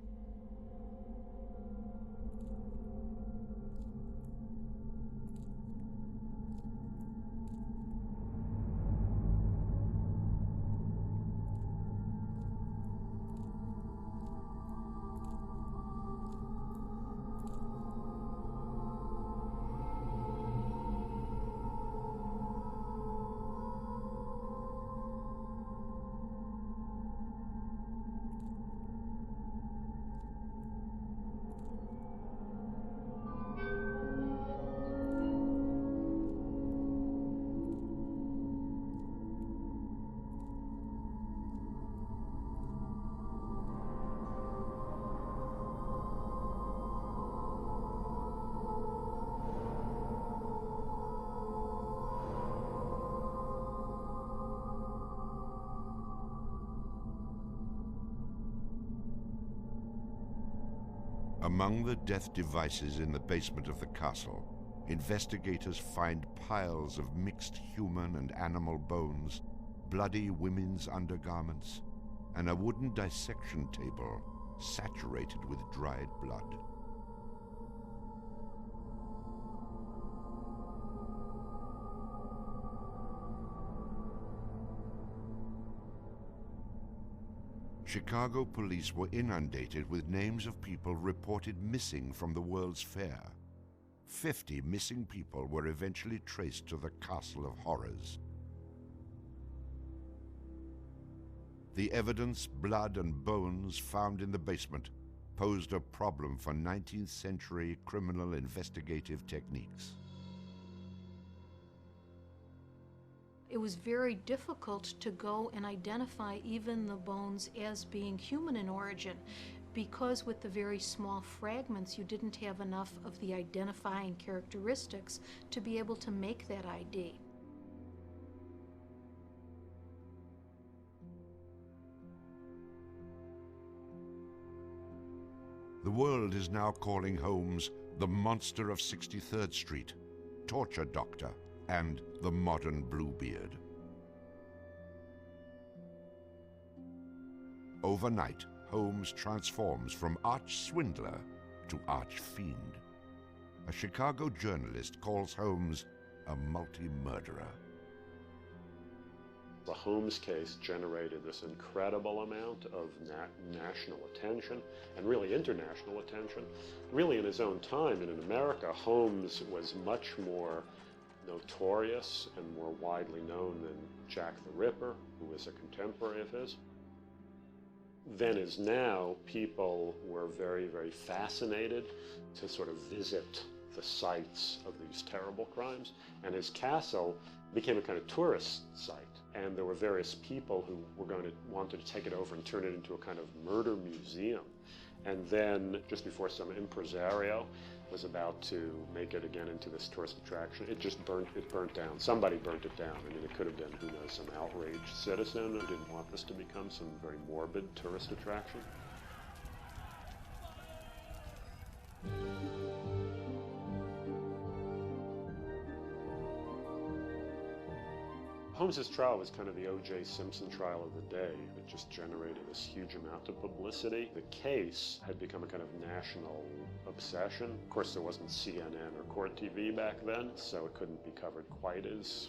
Among the death devices in the basement of the castle, investigators find piles of mixed human and animal bones, bloody women's undergarments, and a wooden dissection table saturated with dried blood. Chicago police were inundated with names of people reported missing from the World's Fair. 50 missing people were eventually traced to the Castle of Horrors. The evidence, blood and bones found in the basement posed a problem for 19th century criminal investigative techniques. It was very difficult to go and identify even the bones as being human in origin, because with the very small fragments you didn't have enough of the identifying characteristics to be able to make that ID. The world is now calling Holmes the Monster of 63rd Street, Torture Doctor, and the Modern Bluebeard. Overnight, Holmes transforms from arch-swindler to arch-fiend. A Chicago journalist calls Holmes a multi-murderer. The Holmes case generated this incredible amount of national attention and really international attention. Really in his own time and in America, Holmes was much more notorious and more widely known than Jack the Ripper, who was a contemporary of his. Then as now, people were very, very fascinated to sort of visit the sites of these terrible crimes. And his castle became a kind of tourist site. And there were various people who were wanted to take it over and turn it into a kind of murder museum. And then, just before some impresario was about to make it again into this tourist attraction. It just burnt down. Somebody burnt it down. I mean, it could have been, who knows, some outraged citizen who didn't want this to become some very morbid tourist attraction. Holmes's trial was kind of the O.J. Simpson trial of the day. It just generated this huge amount of publicity. The case had become a kind of national obsession. Of course, there wasn't CNN or Court TV back then, so it couldn't be covered quite as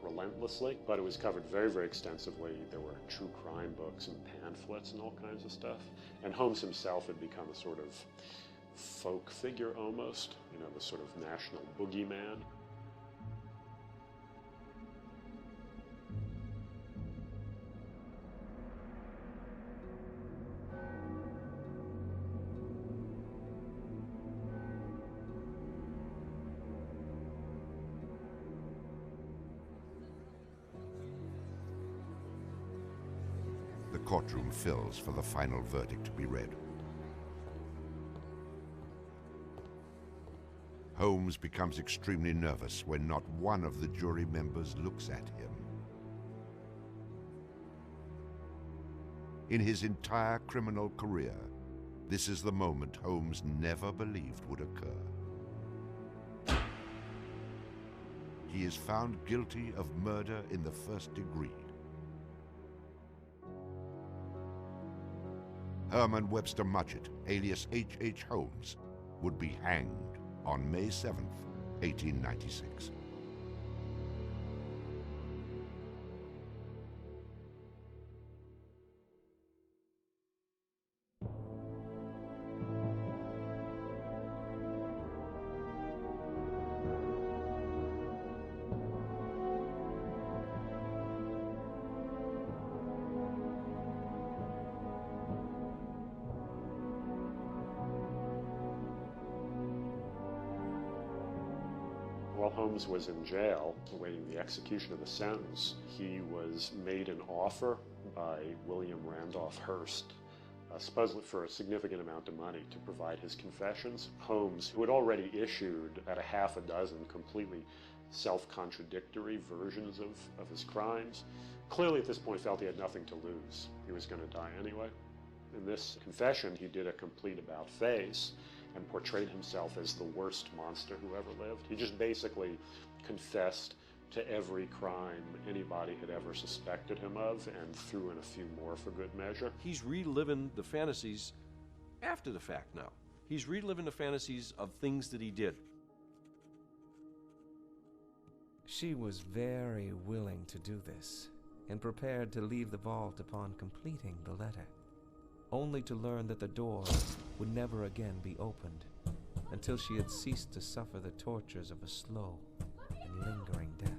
relentlessly, but it was covered very, very extensively. There were true crime books and pamphlets and all kinds of stuff. And Holmes himself had become a sort of folk figure almost, you know, the sort of national boogeyman. The courtroom fills for the final verdict to be read. Holmes becomes extremely nervous when not one of the jury members looks at him. In his entire criminal career, this is the moment Holmes never believed would occur. He is found guilty of murder in the first degree. Herman Webster Mudgett, alias H.H. Holmes, would be hanged on May 7th, 1896. While Holmes was in jail, awaiting the execution of the sentence, he was made an offer by William Randolph Hearst, supposedly for a significant amount of money, to provide his confessions. Holmes, who had already issued about a half a dozen completely self-contradictory versions of his crimes, clearly at this point felt he had nothing to lose. He was going to die anyway. In this confession, he did a complete about-face and portrayed himself as the worst monster who ever lived. He just basically confessed to every crime anybody had ever suspected him of and threw in a few more for good measure. He's reliving the fantasies after the fact now. He's reliving the fantasies of things that he did. She was very willing to do this and prepared to leave the vault upon completing the letter, only to learn that the door would never again be opened until she had ceased to suffer the tortures of a slow and lingering death.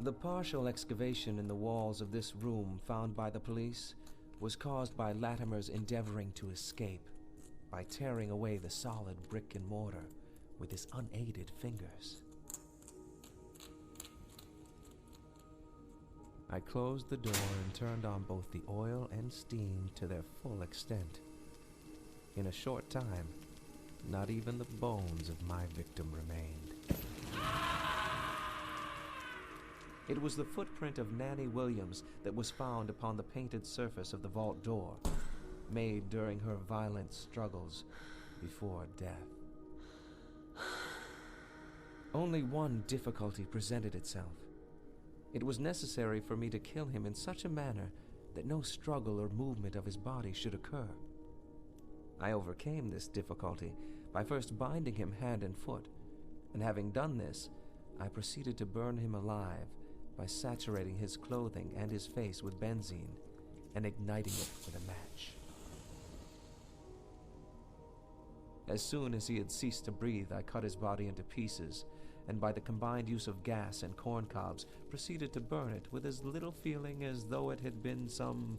The partial excavation in the walls of this room found by the police was caused by Latimer's endeavoring to escape by tearing away the solid brick and mortar with his unaided fingers. I closed the door and turned on both the oil and steam to their full extent. In a short time, not even the bones of my victim remained. It was the footprint of Nanny Williams that was found upon the painted surface of the vault door, made during her violent struggles before death. Only one difficulty presented itself. It was necessary for me to kill him in such a manner that no struggle or movement of his body should occur. I overcame this difficulty by first binding him hand and foot, and having done this, I proceeded to burn him alive by saturating his clothing and his face with benzene and igniting it with a match. As soon as he had ceased to breathe, I cut his body into pieces, and by the combined use of gas and corn cobs, proceeded to burn it with as little feeling as though it had been some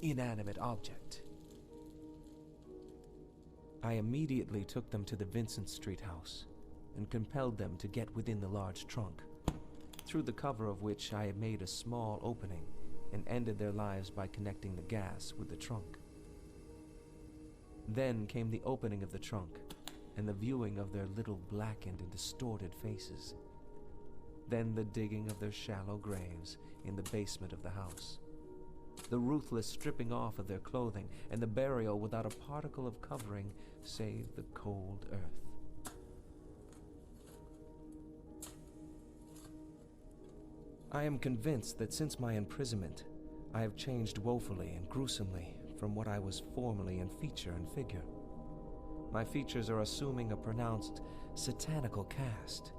inanimate object. I immediately took them to the Vincent Street house and compelled them to get within the large trunk, through the cover of which I had made a small opening and ended their lives by connecting the gas with the trunk. Then came the opening of the trunk and the viewing of their little blackened and distorted faces. Then the digging of their shallow graves in the basement of the house. The ruthless stripping off of their clothing and the burial without a particle of covering save the cold earth. I am convinced that since my imprisonment, I have changed woefully and gruesomely from what I was formerly in feature and figure. My features are assuming a pronounced satanical cast.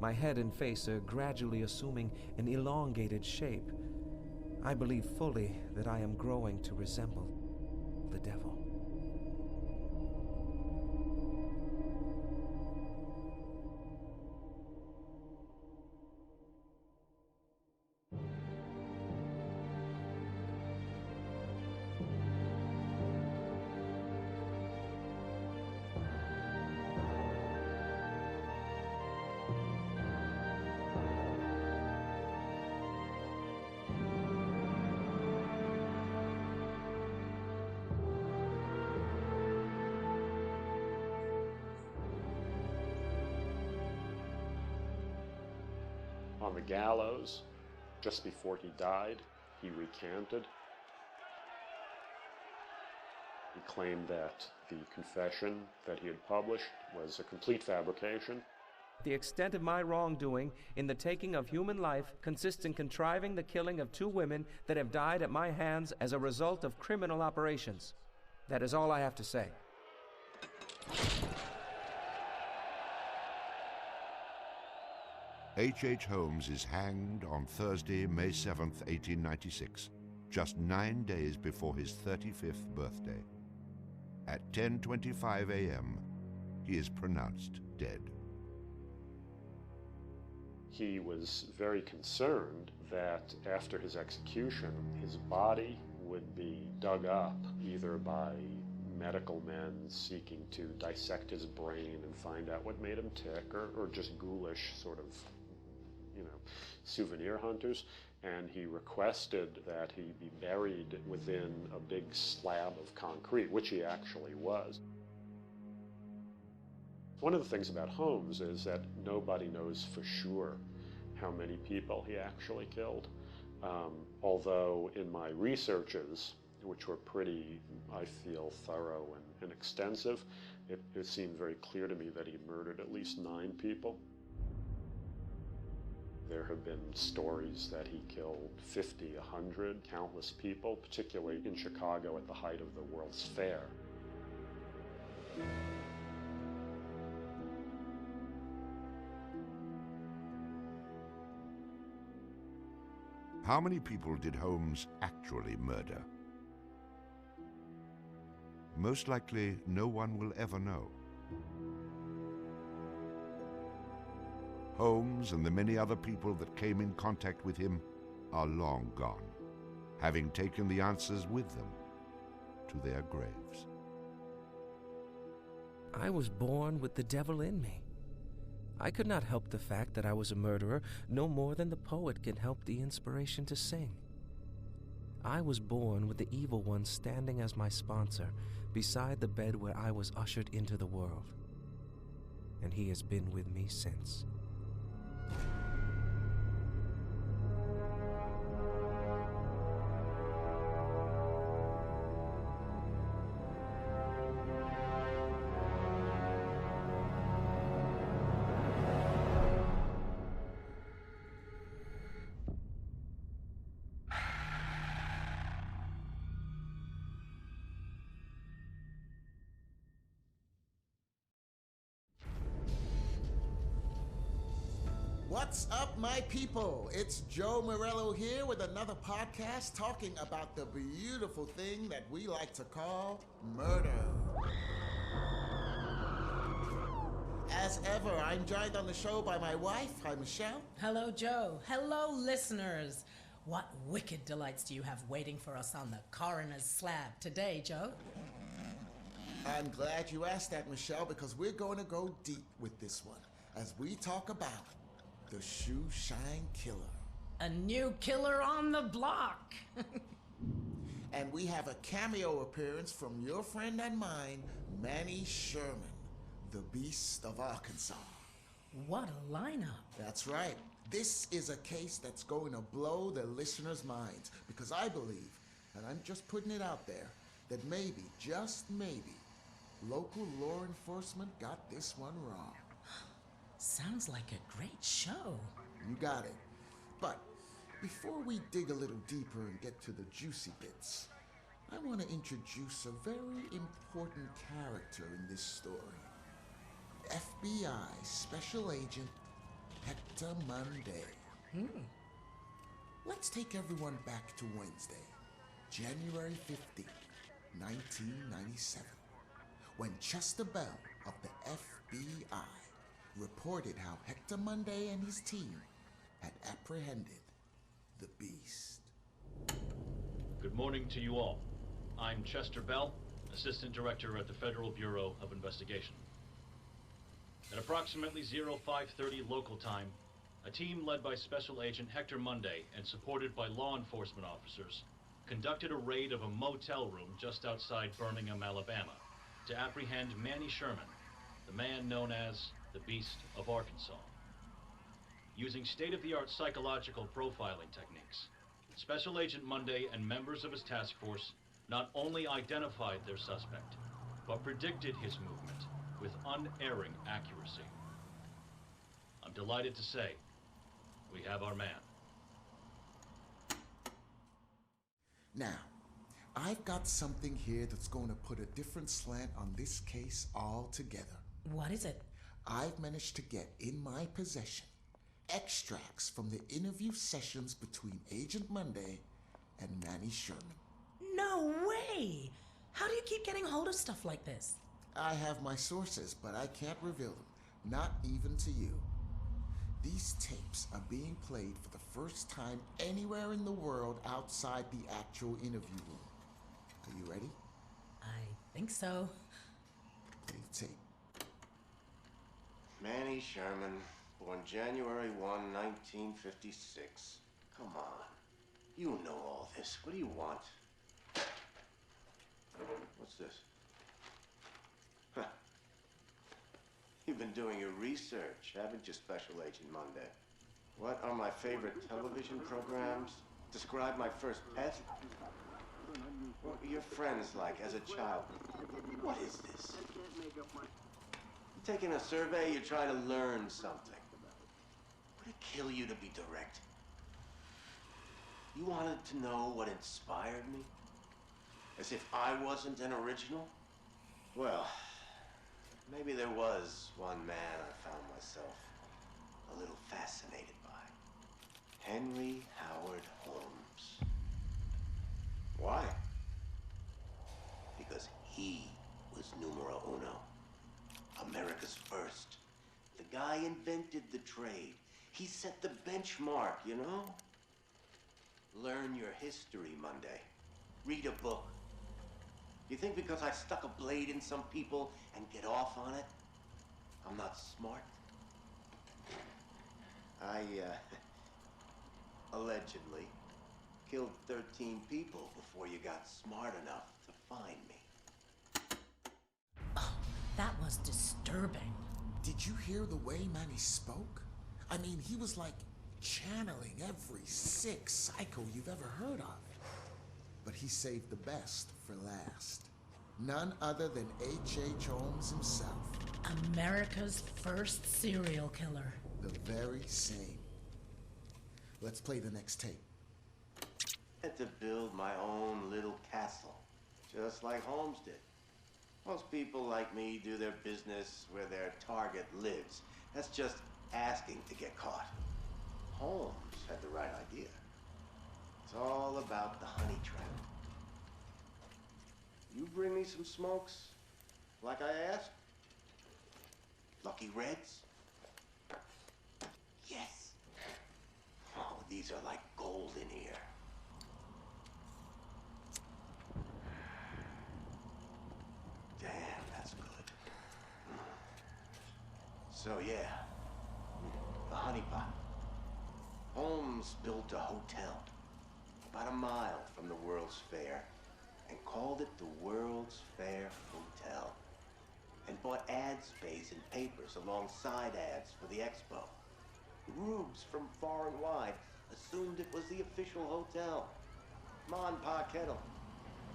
My head and face are gradually assuming an elongated shape. I believe fully that I am growing to resemble the devil. On the gallows, just before he died, he recanted. He claimed that the confession that he had published was a complete fabrication. The extent of my wrongdoing in the taking of human life consists in contriving the killing of 2 women that have died at my hands as a result of criminal operations. That is all I have to say. HH Holmes is hanged on Thursday, May 7th, 1896, just 9 days before his 35th birthday. At 10:25 a.m., he is pronounced dead. He was very concerned that after his execution, his body would be dug up either by medical men seeking to dissect his brain and find out what made him tick, or just ghoulish sort of, souvenir hunters, and he requested that he be buried within a big slab of concrete, which he actually was. One of the things about Holmes is that nobody knows for sure how many people he actually killed, although in my researches, which were pretty, I feel, thorough and extensive, it seemed very clear to me that he murdered at least 9 people. There have been stories that he killed 50, 100, countless people, particularly in Chicago at the height of the World's Fair. How many people did Holmes actually murder? Most likely, no one will ever know. Holmes and the many other people that came in contact with him are long gone, having taken the answers with them to their graves. I was born with the devil in me. I could not help the fact that I was a murderer no more than the poet can help the inspiration to sing. I was born with the evil one standing as my sponsor beside the bed where I was ushered into the world. And he has been with me since. What's up, my people? It's Joe Morello here with another podcast talking about the beautiful thing that we like to call murder. As ever, I'm joined on the show by my wife. Hi, Michelle. Hello, Joe. Hello, listeners. What wicked delights do you have waiting for us on the coroner's slab today, Joe? I'm glad you asked that, Michelle, because we're going to go deep with this one as we talk about the Shoe Shine Killer. A new killer on the block. And we have a cameo appearance from your friend and mine, Manny Sherman, the Beast of Arkansas. What a lineup. That's right. This is a case that's going to blow the listeners' minds, because I believe, and I'm just putting it out there, that maybe, just maybe, local law enforcement got this one wrong. Sounds like a great show. You got it. But before we dig a little deeper and get to the juicy bits, I want to introduce a very important character in this story. FBI Special Agent Hector Monday. Let's take everyone back to Wednesday, January 15th, 1997, when Chester Bell of the FBI reported how Hector Monday and his team had apprehended the Beast. Good morning to you all. I'm Chester Bell, Assistant Director at the Federal Bureau of Investigation. At approximately 0530 local time, a team led by Special Agent Hector Monday and supported by law enforcement officers conducted a raid of a motel room just outside Birmingham, Alabama, to apprehend Manny Sherman, the man known as the Beast of Arkansas. Using state-of-the-art psychological profiling techniques, Special Agent Monday and members of his task force not only identified their suspect, but predicted his movement with unerring accuracy. I'm delighted to say, we have our man. Now, I've got something here that's going to put a different slant on this case altogether. What is it? I've managed to get in my possession extracts from the interview sessions between Agent Monday and Manny Sherman. No way! How do you keep getting hold of stuff like this? I have my sources, but I can't reveal them, not even to you. These tapes are being played for the first time anywhere in the world outside the actual interview room. Are you ready? I think so. Play the tape. Manny Sherman, born January 1, 1956. Come on. You know all this. What do you want? What's this? Huh. You've been doing your research, haven't you, Special Agent Monday? What are my favorite television programs? Describe my first pet? What were your friends like as a child? What is this? You're taking a survey, you're trying to learn something. Would it kill you to be direct? You wanted to know what inspired me? As if I wasn't an original? Well, maybe there was one man I found myself a little fascinated by. Henry Howard Holmes. Why? Because he was numero uno. America's first. The guy invented the trade. He set the benchmark, you know? Learn your history, Monday. Read a book. You think because I stuck a blade in some people and get off on it, I'm not smart? I, allegedly killed 13 people before you got smart enough to find me. Oh, that was disturbing. Did you hear the way Manny spoke? I mean, he was like channeling every sick psycho you've ever heard of. But he saved the best for last. None other than HH Holmes himself. America's first serial killer. The very same. Let's play the next tape. I had to build my own little castle, just like Holmes did. Most people like me do their business where their target lives. That's just asking to get caught. Holmes had the right idea. It's all about the honey trap. You bring me some smokes, like I asked? Lucky Reds? Yes. Oh, these are like gold in here. Damn, that's good. So yeah, the honeypot. Holmes built a hotel about a mile from the World's Fair and called it the World's Fair Hotel, and bought ad space in papers alongside ads for the expo. Rubes from far and wide assumed it was the official hotel. Ma and Pa Kettle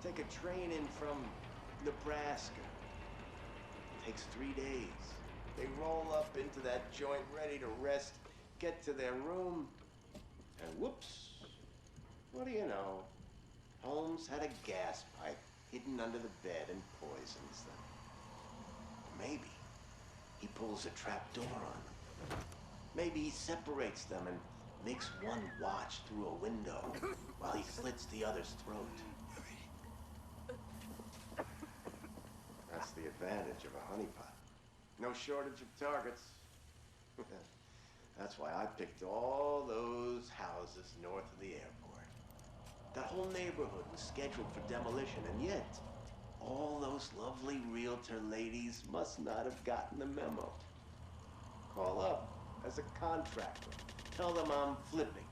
take a train in from Nebraska. Takes 3 days. They roll up into that joint ready to rest, get to their room, and whoops, what do you know? Holmes had a gas pipe hidden under the bed and poisons them. Maybe he pulls a trap door on them. Maybe he separates them and makes one watch through a window while he slits the other's throat. That's the advantage of a honeypot. No shortage of targets. That's why I picked all those houses north of the airport. That whole neighborhood was scheduled for demolition, and yet all those lovely realtor ladies must not have gotten the memo. Call up as a contractor. Tell them I'm flipping.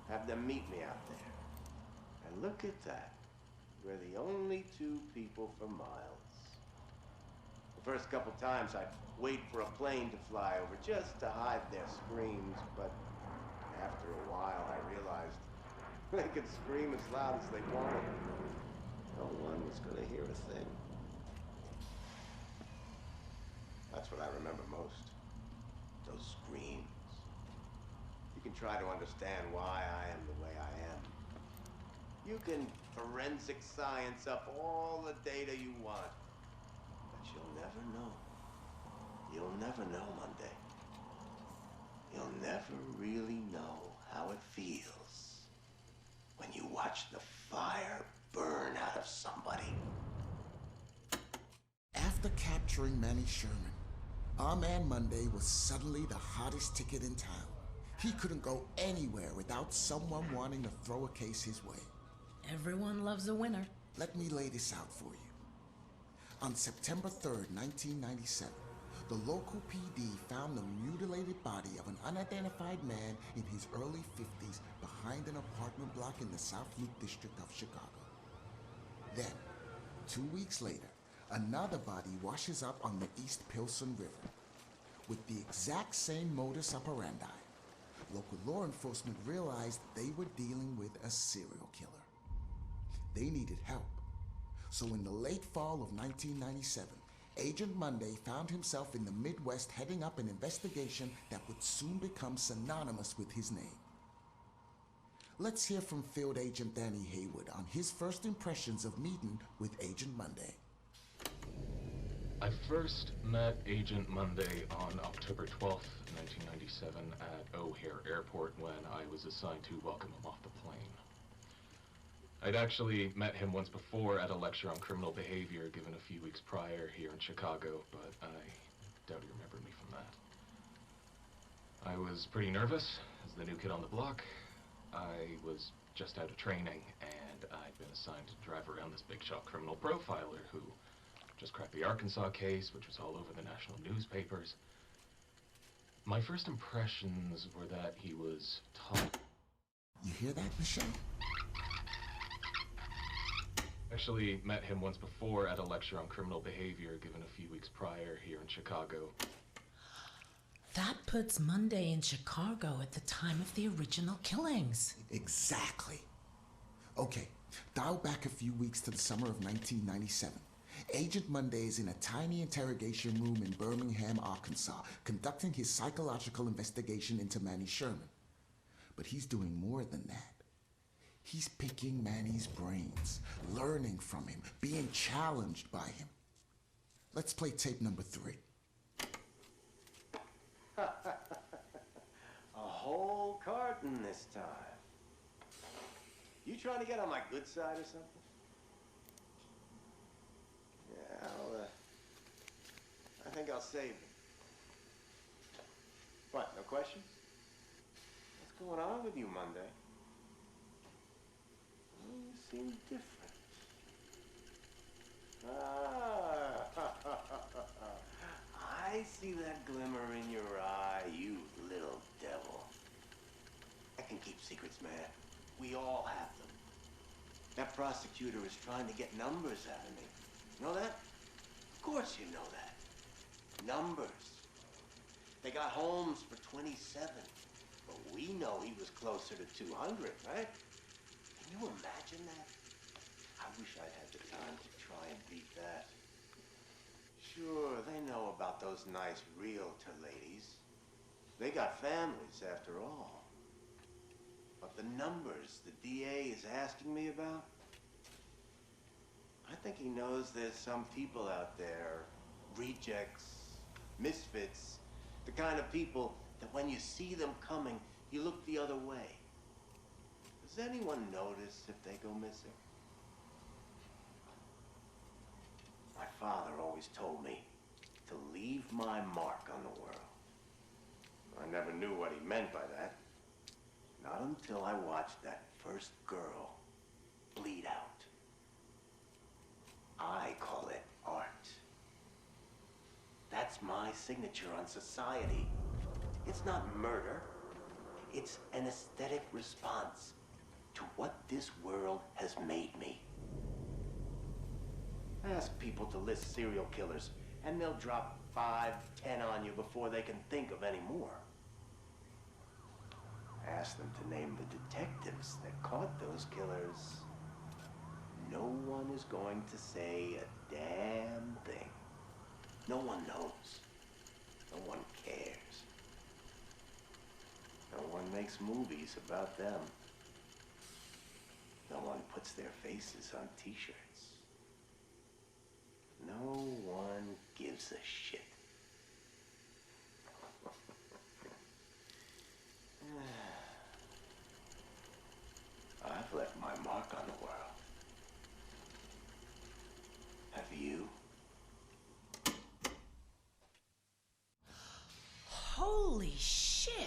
Have them meet me out there. And look at that. We're the only 2 people for miles. The first couple times I'd wait for a plane to fly over just to hide their screams, but after a while I realized they could scream as loud as they wanted. No one was going to hear a thing. That's what I remember most. Those screams. You can try to understand why I am the way I am. You can forensic science up all the data you want. But you'll never know. You'll never know, Monday. You'll never really know how it feels when you watch the fire burn out of somebody. After capturing Manny Sherman, our man Monday was suddenly the hottest ticket in town. He couldn't go anywhere without someone wanting to throw a case his way. Everyone loves a winner. Let me lay this out for you. On September 3rd, 1997, the local PD found the mutilated body of an unidentified man in his early 50s behind an apartment block in the South Loop district of Chicago. Then, 2 weeks later, another body washes up on the East Pilsen River. With the exact same modus operandi, local law enforcement realized they were dealing with a serial killer. They needed help. So in the late fall of 1997, Agent Monday found himself in the Midwest heading up an investigation that would soon become synonymous with his name. Let's hear from Field Agent Danny Haywood on his first impressions of meeting with Agent Monday. I first met Agent Monday on October 12th, 1997 at O'Hare Airport when I was assigned to welcome him off the plane. I'd actually met him once before at a lecture on criminal behavior given a few weeks prior here in Chicago, but I doubt he remembered me from that. I was pretty nervous as the new kid on the block. I was just out of training, and I'd been assigned to drive around this big shot criminal profiler who just cracked the Arkansas case, which was all over the national newspapers. My first impressions were that he was tall. You hear that, Michelle? Actually met him once before at a lecture on criminal behavior given a few weeks prior here in Chicago. That puts Monday in Chicago at the time of the original killings. Exactly. Okay, dial back a few weeks to the summer of 1997. Agent Monday is in a tiny interrogation room in Birmingham, Arkansas, conducting his psychological investigation into Manny Sherman. But he's doing more than that. He's picking Manny's brains, learning from him, being challenged by him. Let's play tape number 3. A whole carton this time. You trying to get on my good side or something? Yeah, I think I'll save it. What, no questions? What's going on with you, Monday? You seem different. I see that glimmer in your eye, you little devil. I can keep secrets, man. We all have them. That prosecutor is trying to get numbers out of me. Know that? Of course you know that. Numbers. They got Holmes for 27, but we know he was closer to 200, right? Can you imagine that? I wish I'd had the time to try and beat that. Sure, they know about those nice realtor ladies. They got families, after all. But the numbers the DA is asking me about, I think he knows there's some people out there, rejects, misfits, the kind of people that when you see them coming, you look the other way. Does anyone notice if they go missing? My father always told me to leave my mark on the world. I never knew what he meant by that. Not until I watched that first girl bleed out. I call it art. That's my signature on society. It's not murder. It's an aesthetic response to what this world has made me. Ask people to list serial killers, and they'll drop 5, 10 on you before they can think of any more. Ask them to name the detectives that caught those killers. No one is going to say a damn thing. No one knows. No one cares. No one makes movies about them. No one puts their faces on t-shirts. No one gives a shit. I've left my mark on the world. Have you? Holy shit!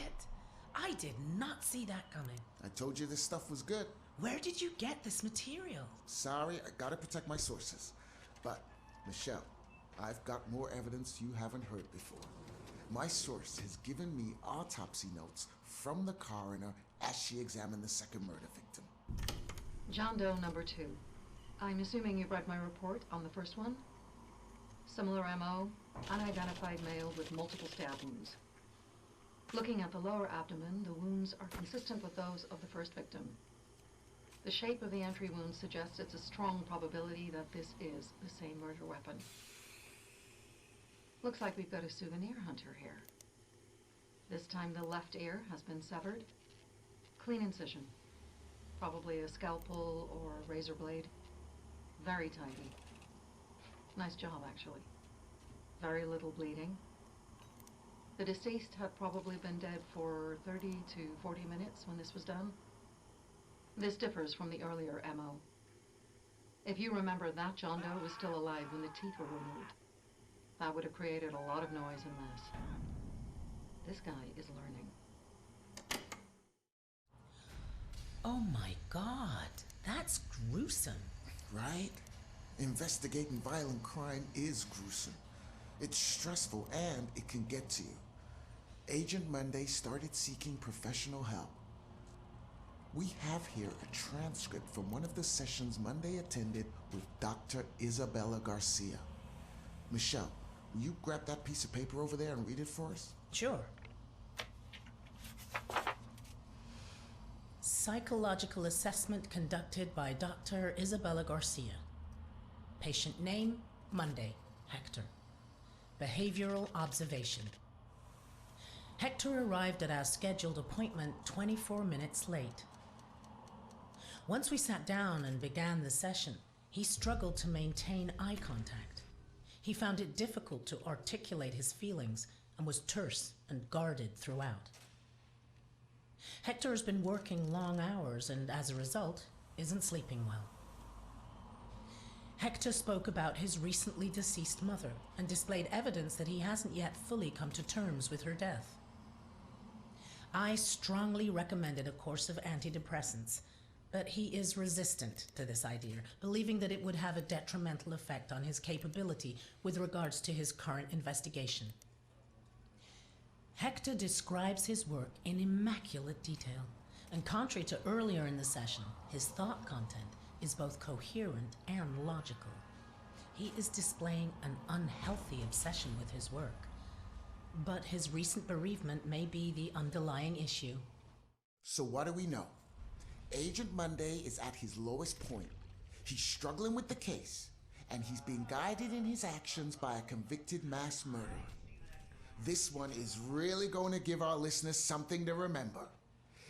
I did not see that coming. I told you this stuff was good. Where did you get this material? Sorry, I gotta protect my sources. But, Michelle, I've got more evidence you haven't heard before. My source has given me autopsy notes from the coroner as she examined the second murder victim. John Doe number 2. I'm assuming you've read my report on the first one? Similar MO, unidentified male with multiple stab wounds. Looking at the lower abdomen, the wounds are consistent with those of the first victim. The shape of the entry wound suggests it's a strong probability that this is the same murder weapon. Looks like we've got a souvenir hunter here. This time the left ear has been severed. Clean incision. Probably a scalpel or a razor blade. Very tidy. Nice job, actually. Very little bleeding. The deceased had probably been dead for 30 to 40 minutes when this was done. This differs from the earlier MO. If you remember, that John Doe was still alive when the teeth were removed. That would have created a lot of noise and mess. This guy is learning. Oh my God, that's gruesome. Right? Investigating violent crime is gruesome. It's stressful and it can get to you. Agent Monday started seeking professional help. We have here a transcript from one of the sessions Monday attended with Dr. Isabella Garcia. Michelle, will you grab that piece of paper over there and read it for us? Sure. Psychological assessment conducted by Dr. Isabella Garcia. Patient name, Monday, Hector. Behavioral observation. Hector arrived at our scheduled appointment 24 minutes late. Once we sat down and began the session, he struggled to maintain eye contact. He found it difficult to articulate his feelings and was terse and guarded throughout. Hector has been working long hours and, as a result, isn't sleeping well. Hector spoke about his recently deceased mother and displayed evidence that he hasn't yet fully come to terms with her death. I strongly recommended a course of antidepressants, but he is resistant to this idea, believing that it would have a detrimental effect on his capability with regards to his current investigation. Hector describes his work in immaculate detail, and contrary to earlier in the session, his thought content is both coherent and logical. He is displaying an unhealthy obsession with his work. But his recent bereavement may be the underlying issue. So what do we know? Agent Monday is at his lowest point. He's struggling with the case, and he's being guided in his actions by a convicted mass murderer. This one is really going to give our listeners something to remember.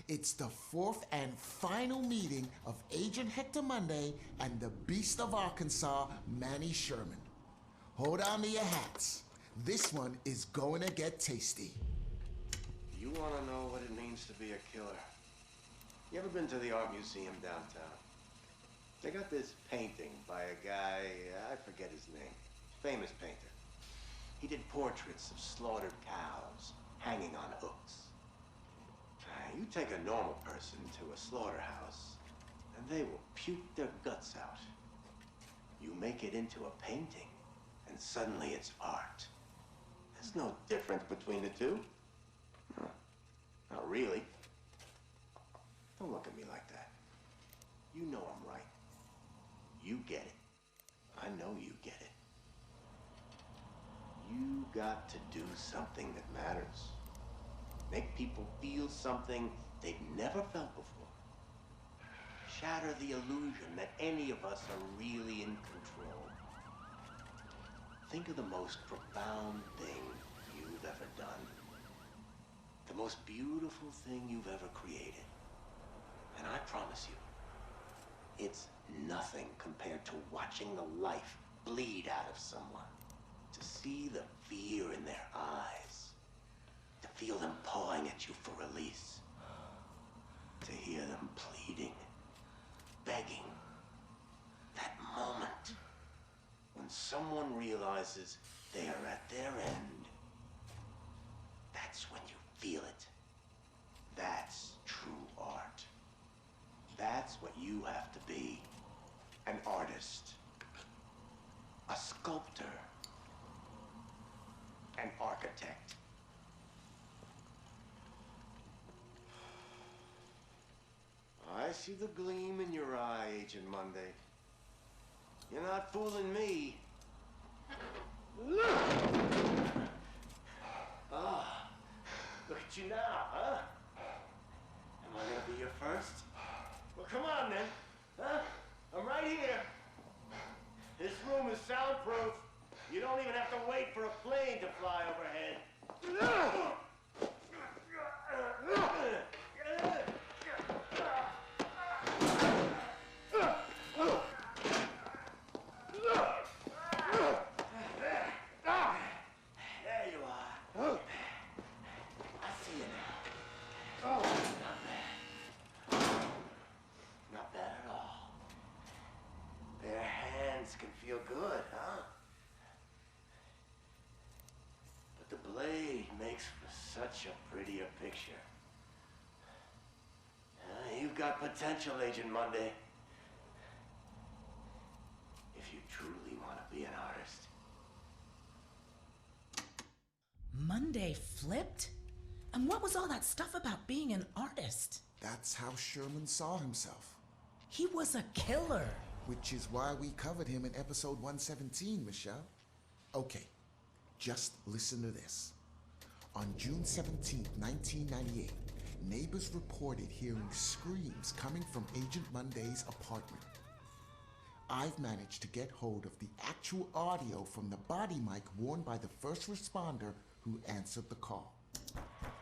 It's the fourth and final meeting of Agent Hector Monday and the Beast of Arkansas, Manny Sherman. Hold on to your hats. This one is going to get tasty. You want to know what it means to be a killer? You ever been to the art museum downtown? They got this painting by a guy, I forget his name, famous painter. He did portraits of slaughtered cows hanging on hooks. You take a normal person to a slaughterhouse, and they will puke their guts out. You make it into a painting, and suddenly it's art. There's no difference between the two. No, not really. Don't look at me like that. You know I'm right. You get it. I know you get it. You got to do something that matters. Make people feel something they've never felt before. Shatter the illusion that any of us are really in control. Think of the most profound thing you've ever done. The most beautiful thing you've ever created. And I promise you, it's nothing compared to watching the life bleed out of someone. To see the fear in their eyes. To feel them pawing at you for release. To hear them pleading, begging. That moment when someone realizes they are at their end. That's when you feel it. That's true art. That's what you have to be. An artist. A sculptor. An architect. I see the gleam in your eye, Agent Monday. You're not fooling me. Ah, look at you now, huh? Am I gonna be your first? Well, come on then, huh? I'm right here. This room is soundproof. You don't even have to wait for a plane to fly overhead. There you are. I see you now. Oh, not bad. Not bad at all. Bare hands can feel good, huh? But the blade makes for such a prettier picture. You've got potential, Agent Monday. If you truly want to be an artist. Monday flipped? And what was all that stuff about being an artist? That's how Sherman saw himself. He was a killer. Which is why we covered him in episode 117, Michelle. Okay, just listen to this. On June 17, 1998, neighbors reported hearing screams coming from Agent Monday's apartment. I've managed to get hold of the actual audio from the body mic worn by the first responder who answered the call.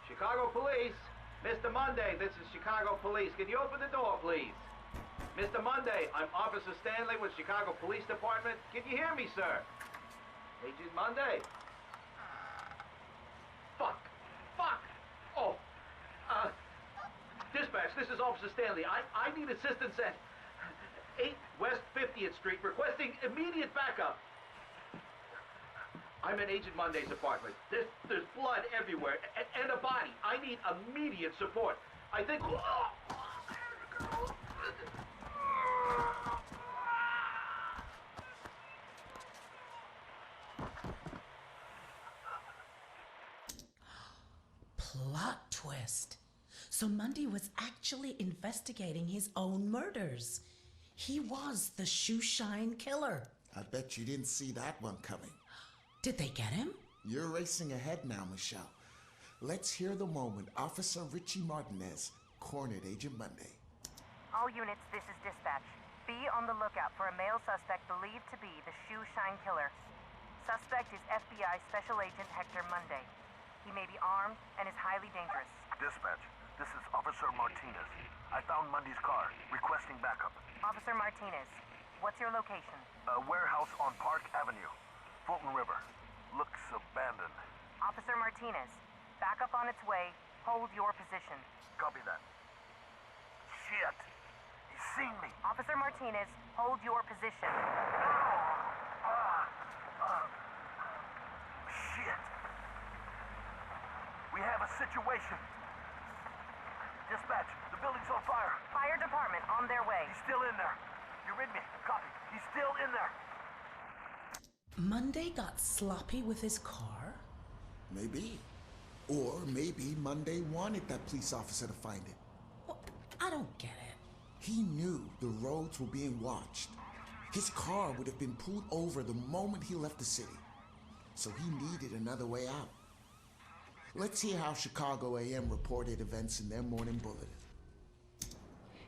Chicago Police! Mr. Monday, this is Chicago Police. Can you open the door, please? Mr. Monday, I'm Officer Stanley with Chicago Police Department. Can you hear me, sir? Agent Monday? Fuck! Oh! Dispatch, this is Officer Stanley. I need assistance at 8 West 50th Street, requesting immediate backup. I'm in Agent Monday's apartment. There's blood everywhere, and a body. I need immediate support. I think... Plot twist. So Monday was actually investigating his own murders. He was the shoeshine killer. I bet you didn't see that one coming. Did they get him? You're racing ahead now, Michelle. Let's hear the moment Officer Richie Martinez cornered Agent Monday. All units, this is dispatch. Be on the lookout for a male suspect believed to be the shoeshine killer. Suspect is FBI Special Agent Hector Monday. He may be armed and is highly dangerous. Dispatch, this is Officer Martinez. I found Monday's car, requesting backup. Officer Martinez, what's your location? A warehouse on Park Avenue, Fulton River. Looks abandoned. Officer Martinez, backup on its way. Hold your position. Copy that. Shit! He's seen me! Officer Martinez, hold your position. Shit! We have a situation. Dispatch, the building's on fire. Fire department on their way. He's still in there. You read me? Copy. He's still in there. Monday got sloppy with his car? Maybe. Or maybe Monday wanted that police officer to find it. Well, I don't get it. He knew the roads were being watched. His car would have been pulled over the moment he left the city. So he needed another way out. Let's hear how Chicago AM reported events in their morning bulletin.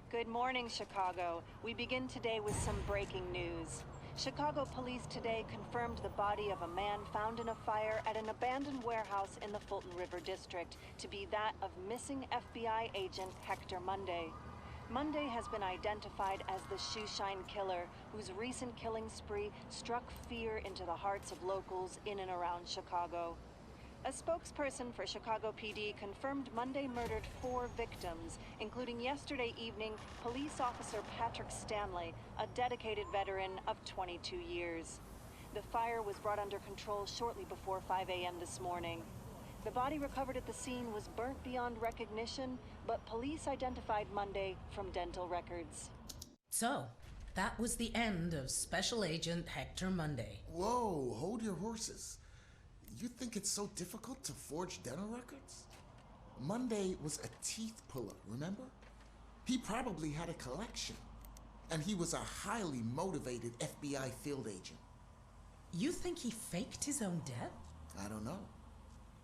Good morning, Chicago. We begin today with some breaking news. Chicago police today confirmed the body of a man found in a fire at an abandoned warehouse in the Fulton River district to be that of missing FBI agent Hector Monday. Monday has been identified as the shoeshine killer, whose recent killing spree struck fear into the hearts of locals in and around Chicago. A spokesperson for Chicago PD confirmed Monday murdered 4 victims, including yesterday evening police officer Patrick Stanley, a dedicated veteran of 22 years. The fire was brought under control shortly before 5 a.m. this morning. The body recovered at the scene was burnt beyond recognition, but police identified Monday from dental records. So, that was the end of Special Agent Hector Monday. Whoa, hold your horses. You think it's so difficult to forge dental records? Monday was a teeth puller, remember? He probably had a collection. And he was a highly motivated FBI field agent. You think he faked his own death? I don't know.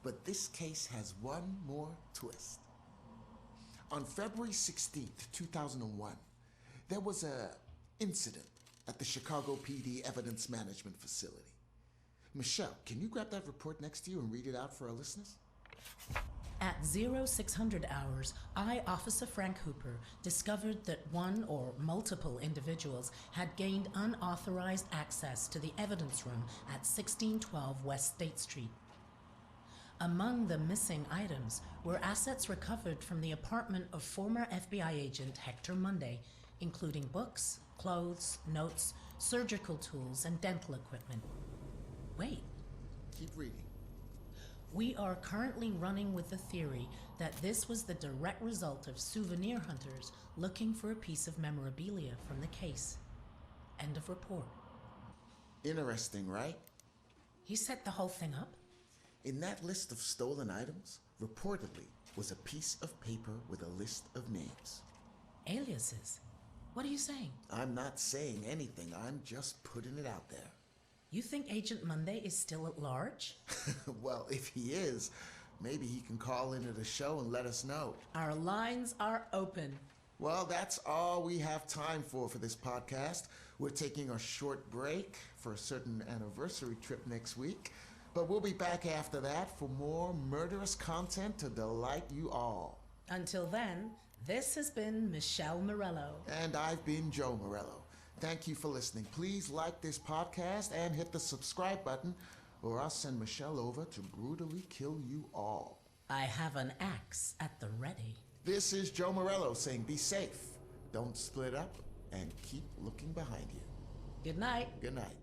But this case has one more twist. On February 16th, 2001, there was an incident at the Chicago PD Evidence Management Facility. Michelle, can you grab that report next to you and read it out for our listeners? At 0600 hours, I, Officer Frank Hooper, discovered that one or multiple individuals had gained unauthorized access to the evidence room at 1612 West State Street. Among the missing items were assets recovered from the apartment of former FBI agent Hector Monday, including books, clothes, notes, surgical tools, and dental equipment. Wait. Keep reading. We are currently running with the theory that this was the direct result of souvenir hunters looking for a piece of memorabilia from the case. End of report. Interesting, right? He set the whole thing up? In that list of stolen items, reportedly, was a piece of paper with a list of names. Aliases? What are you saying? I'm not saying anything. I'm just putting it out there. You think Agent Monday is still at large? Well, if he is, maybe he can call into the show and let us know. Our lines are open. Well, that's all we have time for this podcast. We're taking a short break for a certain anniversary trip next week, but we'll be back after that for more murderous content to delight you all. Until then, this has been Michelle Morello. And I've been Joe Morello. Thank you for listening. Please like this podcast and hit the subscribe button, or I'll send Michelle over to brutally kill you all. I have an axe at the ready. This is Joe Morello saying be safe, don't split up, and keep looking behind you. Good night. Good night.